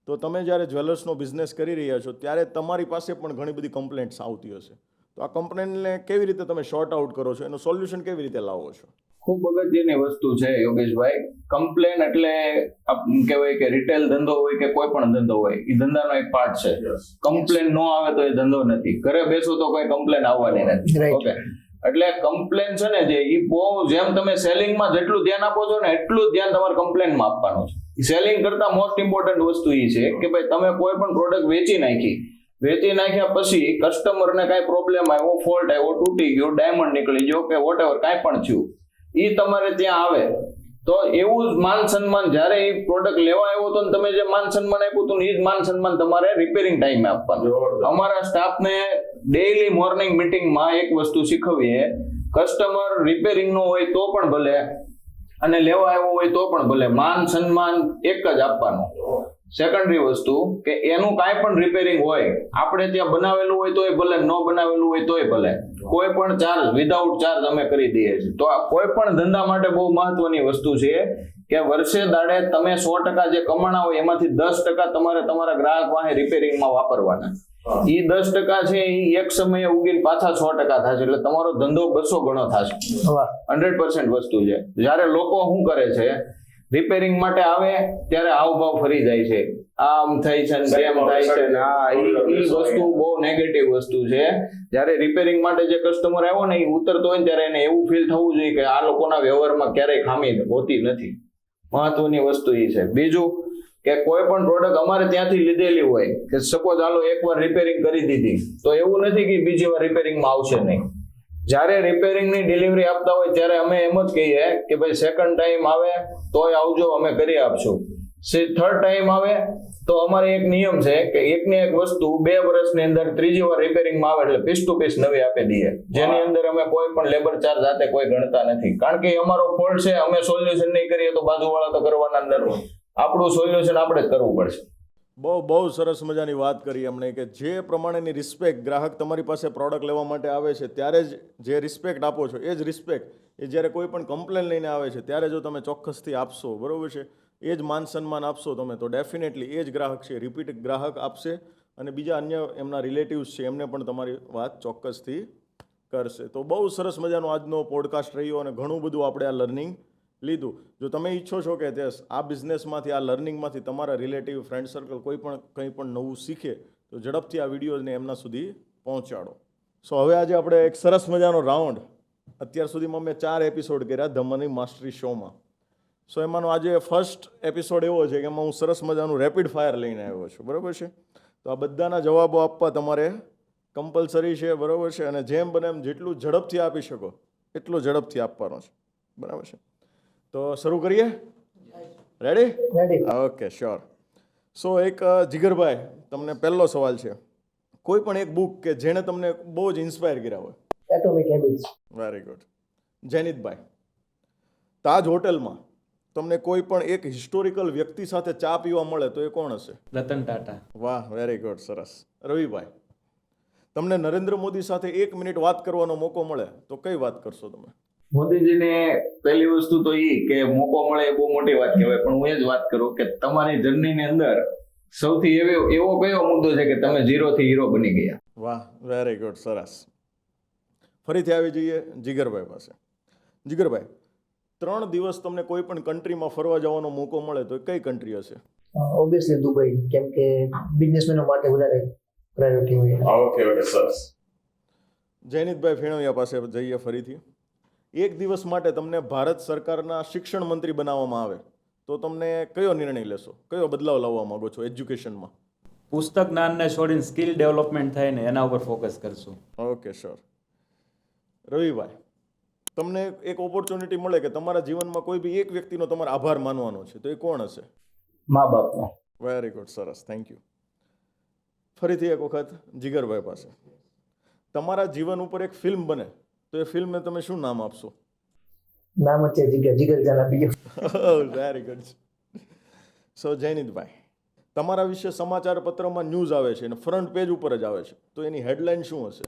તો તમે જ્યારે જ્વેલર્સનો બિઝનેસ કરી રહ્યા છો ત્યારે તમારી પાસે પણ ઘણી બધી કમ્પ્લેન્ટ્સ આવતી હશે, તો આ કમ્પ્લેન્ટને કેવી રીતે તમે શોર્ટ આઉટ કરો છો, એનું સોલ્યુશન કેવી રીતે લાવો છો? ખૂબ અગત્યની વસ્તુ છે યોગેશભાઈ. કમ્પ્લેન એટલે કહેવાય કે રિટેલ ધંધો હોય કે કોઈ પણ ધંધો હોય, એ ધંધાનો એક પાર્ટ છે. કમ્પ્લેન ન આવે તો એ ધંધો નથી. ઘરે બેસો તો કોઈ કમ્પ્લેન આવવાની નથી. ઓકે, એટલે કમ્પ્લેન છે ને જે એ બહુ, જેમ તમે સેલિંગમાં જેટલું ધ્યાન આપો છો ને એટલું જ ધ્યાન તમારે કમ્પ્લેનમાં આપવાનું છે. સેલિંગ કરતા મોસ્ટ ઇમ્પોર્ટન્ટ વસ્તુ એ છે કે ભાઈ તમે કોઈ પણ પ્રોડક્ટ વેચી નાખ્યા પછી કસ્ટમરને કાંઈ પ્રોબ્લેમ આવ્યો, ફોલ્ટ આવ્યો, તૂટી ગયો, ડાયમંડ નીકળી ગયો કે વોટ એવર કાંઈ પણ થયું, એ તમારે ત્યાં આવે તો એવું જ માન સન્માન, જ્યારે એ પ્રોડક્ટ લેવા આવ્યો હતો ને તમે જે માન સન્માન આપ્યું હતું ને એ જ માન સન્માન તમારે રિપેરિંગ ટાઈમે આપવાનું. અમારા સ્ટાફને ડેઈલી મોર્નિંગ મિટિંગમાં એક વસ્તુ શીખવીએ, કસ્ટમર રિપેરિંગ નો હોય તો પણ ભલે અને લેવા આવ્યો હોય તો પણ ભલે, માન સન્માન એક જ આપવાનું. સેકન્ડરી વસ્તુ કે એનું કાંઈ પણ રિપેરિંગ હોય, આપણે ત્યાં બનાવેલું હોય તોય ભલે, ન બનાવેલું હોય તોય ભલે, કોઈ પણ ચાર્જ, વિધાઉટ ચાર્જ અમે કરી દઈએ છીએ. તો આ કોઈ પણ ધંધા માટે બહુ મહત્વની વસ્તુ છે કે વર્ષે દાડે તમે 100% જે કમાણા હોય એમાંથી 10% તમારે તમારા ગ્રાહક પાસે રિપેરિંગમાં વાપરવાના. એ 10% છે એ એક સમયે ઉગીને પાછા 100% થશે, એટલે તમારો ધંધો 200 ગણો થશે. 100% વસ્તુ છે. જ્યારે લોકો શું કરે છે, રિપેરિંગ માટે આવે ત્યારે હાવભાવ ફરી જાય છે, આમ થાય છે ને તેમ થાય છે ને, એ વસ્તુ બહુ નેગેટિવ વસ્તુ છે. જ્યારે રિપેરિંગ માટે જે કસ્ટમર આવ્યો ને એ ઉતરતો હોય ને ત્યારે એને એવું ફીલ થવું જોઈએ કે આ લોકોના વ્યવહારમાં ક્યારેય ખામી હોતી નથી. મહત્વની વસ્તુ એ છે. બીજું કે કોઈ પણ પ્રોડક્ટ અમારે ત્યાંથી લીધેલી હોય કે સપોઝ હાલો એકવાર રિપેરિંગ કરી દીધી તો એવું નથી કે બીજી વાર રિપેરિંગમાં આવશે નહીં. જ્યારે રિપેરિંગની ડિલિવરી આપતા હોય ત્યારે અમે એમ જ કહીએ કે ભાઈ સેકન્ડ ટાઈમ આવે તોય આવજો, અમે કરી આપશું. થર્ડ ટાઈમ આવે તો અમારે એક નિયમ છે કે એકની એક વસ્તુ 2 વર્ષની અંદર ત્રીજી વાર રિપેરિંગમાં આવે એટલે પીસ ટુ પીસ નવી આપી દઈએ, જેની અંદર અમે કોઈ પણ લેબર ચાર્જ જાતે કોઈ ગણતા નથી. કારણ કે અમારો ફોલ્ટ છે, અમે સોલ્યુશન નહીં કરીએ તો બાજુવાળા તો કરવાના નથી. આપણું સોલ્યુશન આપણે જ કરવું પડશે. બહુ સરસ મજાની વાત કરી એમણે કે જે પ્રમાણેની રિસ્પેક્ટ ગ્રાહક તમારી પાસે પ્રોડક્ટ લેવા માટે આવે છે ત્યારે જ જે રિસ્પેક્ટ આપો છો એ જ રિસ્પેક્ટ એ જ્યારે કોઈ પણ કમ્પ્લેન લઈને આવે છે ત્યારે જો તમે ચોક્કસથી આપશો, બરાબર છે, એ જ માન સન્માન આપશો તમે, તો ડેફિનેટલી એ જ ગ્રાહક છે રિપીટ ગ્રાહક આપશે અને બીજા અન્ય એમના રિલેટિવ્સ છે એમને પણ તમારી વાત ચોક્કસથી કરશે. તો બહુ સરસ મજાનો આજનો પોડકાસ્ટ રહ્યો અને ઘણું બધું આપણે આ લર્નિંગ લીધું. જો તમે ઈચ્છો છો કે આ બિઝનેસમાંથી, આ લર્નિંગમાંથી તમારા રિલેટિવ, ફ્રેન્ડ સર્કલ કોઈ પણ કંઈ પણ નવું શીખે તો ઝડપથી આ વિડીયોને એમના સુધી પહોંચાડો. સો હવે આજે આપણે એક સરસ મજાનો રાઉન્ડ, અત્યાર સુધીમાં મેં 4 એપિસોડ કર્યા ધ મની માસ્ટરી શોમાં. સો એમાંનો આજે ફર્સ્ટ એપિસોડ એવો છે કે એમાં હું સરસ મજાનું રેપિડ ફાયર લઈને આવ્યો છું, બરાબર છે. તો આ બધાના જવાબો આપવા તમારે કમ્પલસરી છે, બરાબર છે, અને જેમ બને એમ જેટલું ઝડપથી આપી શકો એટલું ઝડપથી આપવાનો છે, બરાબર છે. તો શરૂ કરીએ? રેડી? Okay, sure. સો એક જીગરભાઈ, તમને પહેલો સવાલ છે, કોઈ પણ એક બુક કે જેણે તમને બહુ જ ઇન્સ્પાયર કર્યા હોય? Atomic habits. Very good. Jainitbhai, Taj હોટલમાં તમને કોઈ પણ એક હિસ્ટોરિકલ વ્યક્તિ સાથે ચા પીવા મળે તો એ કોણ હશે? રતન ટાટા. વાહ, વેરી ગુડ, સરસ. રવિભાઈ, તમને નરેન્દ્ર મોદી સાથે 1 મિનિટ વાત કરવાનો મોકો મળે તો કઈ વાત કરશો તમે? મોદીજીને પહેલી વસ્તુ તો એ કે મોકો મળે એ બહુ મોટી વાત કહેવાય, પણ હું એ જ વાત કરું કે તમારી જર્નીની અંદર સૌથી એવો કયો મુદ્દો છે કે તમે 0 થી હીરો બની ગયા? વાહ, વેરી ગુડ, સરસ. ફરીથી આવી જઈએ જીગરભાઈ પાસે. જીગરભાઈ, 3 દિવસ તમને કોઈ પણ કન્ટ્રીમાં ફરવા જવાનો મોકો મળે તો એ કઈ કન્ટ્રી હશે? ઓબ્વિયસલી દુબઈ, કેમ કે બિઝનેસમેનો માટે વધારે પ્રાયોરિટી હોય. ઓકે, સરસ. જયનીતભાઈ ફીણવિયા પાસે જઈએ ફરીથી. 1 દિવસ માટે તમને ભારત સરકારના શિક્ષણ મંત્રી બનાવવામાં આવે તો તમને કયો નિર્ણય લેશો? કયો બદલાવ લાવવા માંગો છો એજ્યુકેશનમાં? પુસ્તક જ્ઞાનને છોડીને સ્કિલ ડેવલપમેન્ટ થાય ને એના ઉપર ફોકસ કરશું. Okay, sure. રવિભાઈ, તમને એક ઓપોર્ચ્યુનિટી મળે કે તમારા જીવનમાં કોઈ બી એક વ્યક્તિનો તમારે આભાર માનવાનો છે તો એ કોણ હશે? મા બાપનો. વેરી ગુડ, સરસ, થેન્ક યુ. ફરીથી એક વખત જીગરભાઈ પાસે. તમારા જીવન ઉપર એક ફિલ્મ બને તો એ ફિલ્મને તમે શું નામ આપશો? નામ જ છે જીગર, જીગર જાન આપી ગયો. Very good. સો જયનીતભાઈ, તમારા વિશે સમાચાર પત્રમાં ન્યૂઝ આવે છે અને ફ્રન્ટ પેજ ઉપર જ આવે છે તો એની હેડલાઇન શું હશે?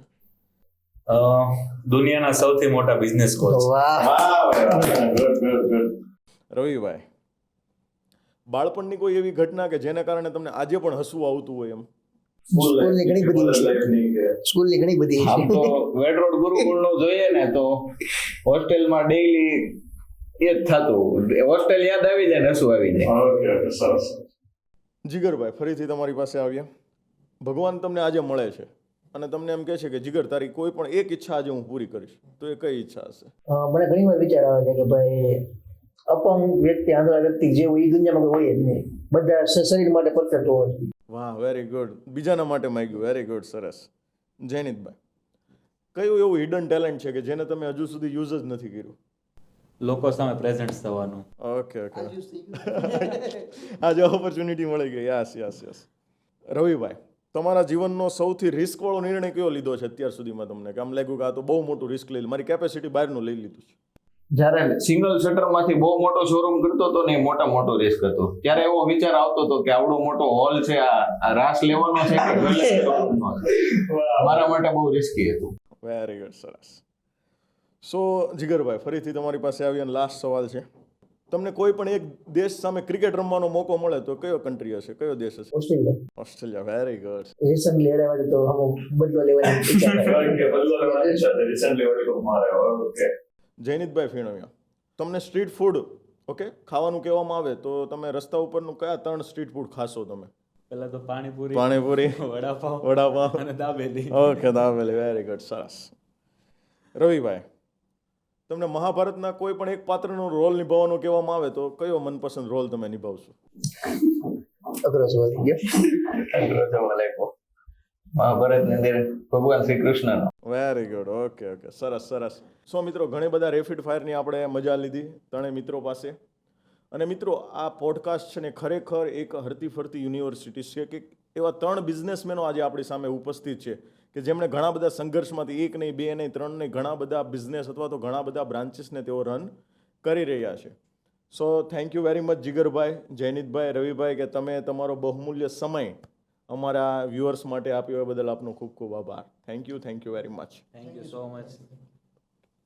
દુનિયાના સૌથી મોટા બિઝનેસ કોચ. વાહ. રવિભાઈ, બાળપણની કોઈ એવી ઘટના કે જેને કારણે તમને આજે પણ હસવું આવતું હોય એમ? સ્કૂલની ઘણી બધી છે. સ્કૂલની ઘણી બધી આમ તો છે. વેડરોડ ગુરુકુળનો જોઈએ ને તો હોસ્ટેલમાં ડેઈલી એ જ થતું. હોસ્ટેલ યાદ આવી જાય ને હસવું આવી જાય. જીગરભાઈ, ફરીથી તમારી પાસે આવ્યા. ભગવાન તમને આજે મળે છે અને તમને એમ કહે છે કે જીગર, તારી કોઈ પણ એક ઈચ્છા આજે હું પૂરી કરીશ, તો એ કઈ ઈચ્છા હશે? મને ઘણી વાર વિચાર આવે છે કે ભાઈ અપંગ વ્યક્તિ, આંધળા વ્યક્તિ જેવું એ દુનિયામાં કોઈ હોય જ નહીં. બધા શરીર માટે પરફેક્ટ હોવા જોઈએ. વાહ, વેરી ગુડ. બીજાના માટે માંગ્યું. વેરી ગુડ, સરસ. જયનીતભાઈ, કયું એવું હિડન ટેલેન્ટ છે કે જેને તમે હજુ સુધી યુઝ જ નથી કર્યું? લોકો સામે પ્રેઝન્ટ થવાનું. ઓકે, આજે ઓપોર્ચ્યુનિટી મળી ગઈ. Yes, yes, yes. રવિભાઈ, તમારા જીવનનો સૌથી રિસ્ક વાળો નિર્ણય કયો લીધો છે અત્યાર સુધીમાં તમને, કે આમ લાગ્યું કે આ તો બહુ મોટું રિસ્ક લઈ મારી કેપેસિટી બહારનું લઈ લીધું છે? જ્યારે સિંગલ શટર માંથી બહુ મોટો શોરૂમ કરતો હતો ને મોટો રિસ્ક હતો, ત્યારે એવો વિચાર આવતો હતો કે આવડો મોટો હોલ છે, આ રાસ લેવાનો છે કે શોરૂમનો છે. મારા માટે બહુ રિસ્કી હતું. વેરી ગુડ, સરસ. સો જીગરભાઈ, ફરીથી તમારી પાસે આવી અને લાસ્ટ સવાલ છે. તમને કોઈ પણ એક દેશ સામે ક્રિકેટ રમવાનો મોકો મળે તો કયો કન્ટ્રી હશે, કયો દેશ હશે? Australia. Australia. Very good. Recently હરાવ્યા તો અમુક બદલો લેવાની. જયનીતભાઈ ફીણવિયા, તમને સ્ટ્રીટ ફૂડ ખાવાનું કહેવામાં આવે તો તમે રસ્તા ઉપરનું કયા 3 સ્ટ્રીટ ફૂડ ખાશો તમે? પહેલા તો પાણીપુરી, વડાપાવ અને dabeli. Okay, dabeli. Very good, સરસ. રવિભાઈ, તમને મહાભારતના કોઈ પણ એક પાત્રનો રોલ નિભાવવાનો કહેવામાં આવે તો કયો મનપસંદ રોલ તમે નિભાવશો? અઘરો સવાલ થઈ ગયો. મહાભારતની અંદર ભગવાન શ્રી કૃષ્ણનો. Very good. ઓકે, સરસ, સરસ. સો મિત્રો, ઘણી બધા રેપિડ ફાયરની આપણે મજા લીધી ત્રણેય મિત્રો પાસે. અને મિત્રો, આ પોડકાસ્ટ છે ને ખરેખર એક હરતી ફરતી યુનિવર્સિટી છે કે એવા 3 બિઝનેસમેનો આજે આપણી સામે ઉપસ્થિત છે કે જેમણે ઘણા બધા સંઘર્ષમાંથી 1 નહીં, 2 નહીં, 3 નહીં, ઘણા બધા બિઝનેસ અથવા તો ઘણા બધા બ્રાન્ચીસને તેઓ રન કરી રહ્યા છે. So thank you very much Jigarbhai, Jaynitbhai, રવિભાઈ, કે તમે તમારો બહુમૂલ્ય સમય અમારા વ્યુઅર્સ માટે આપ્યો એ બદલ આપનો ખૂબ ખૂબ આભાર. Thank you very much. Thank you so much.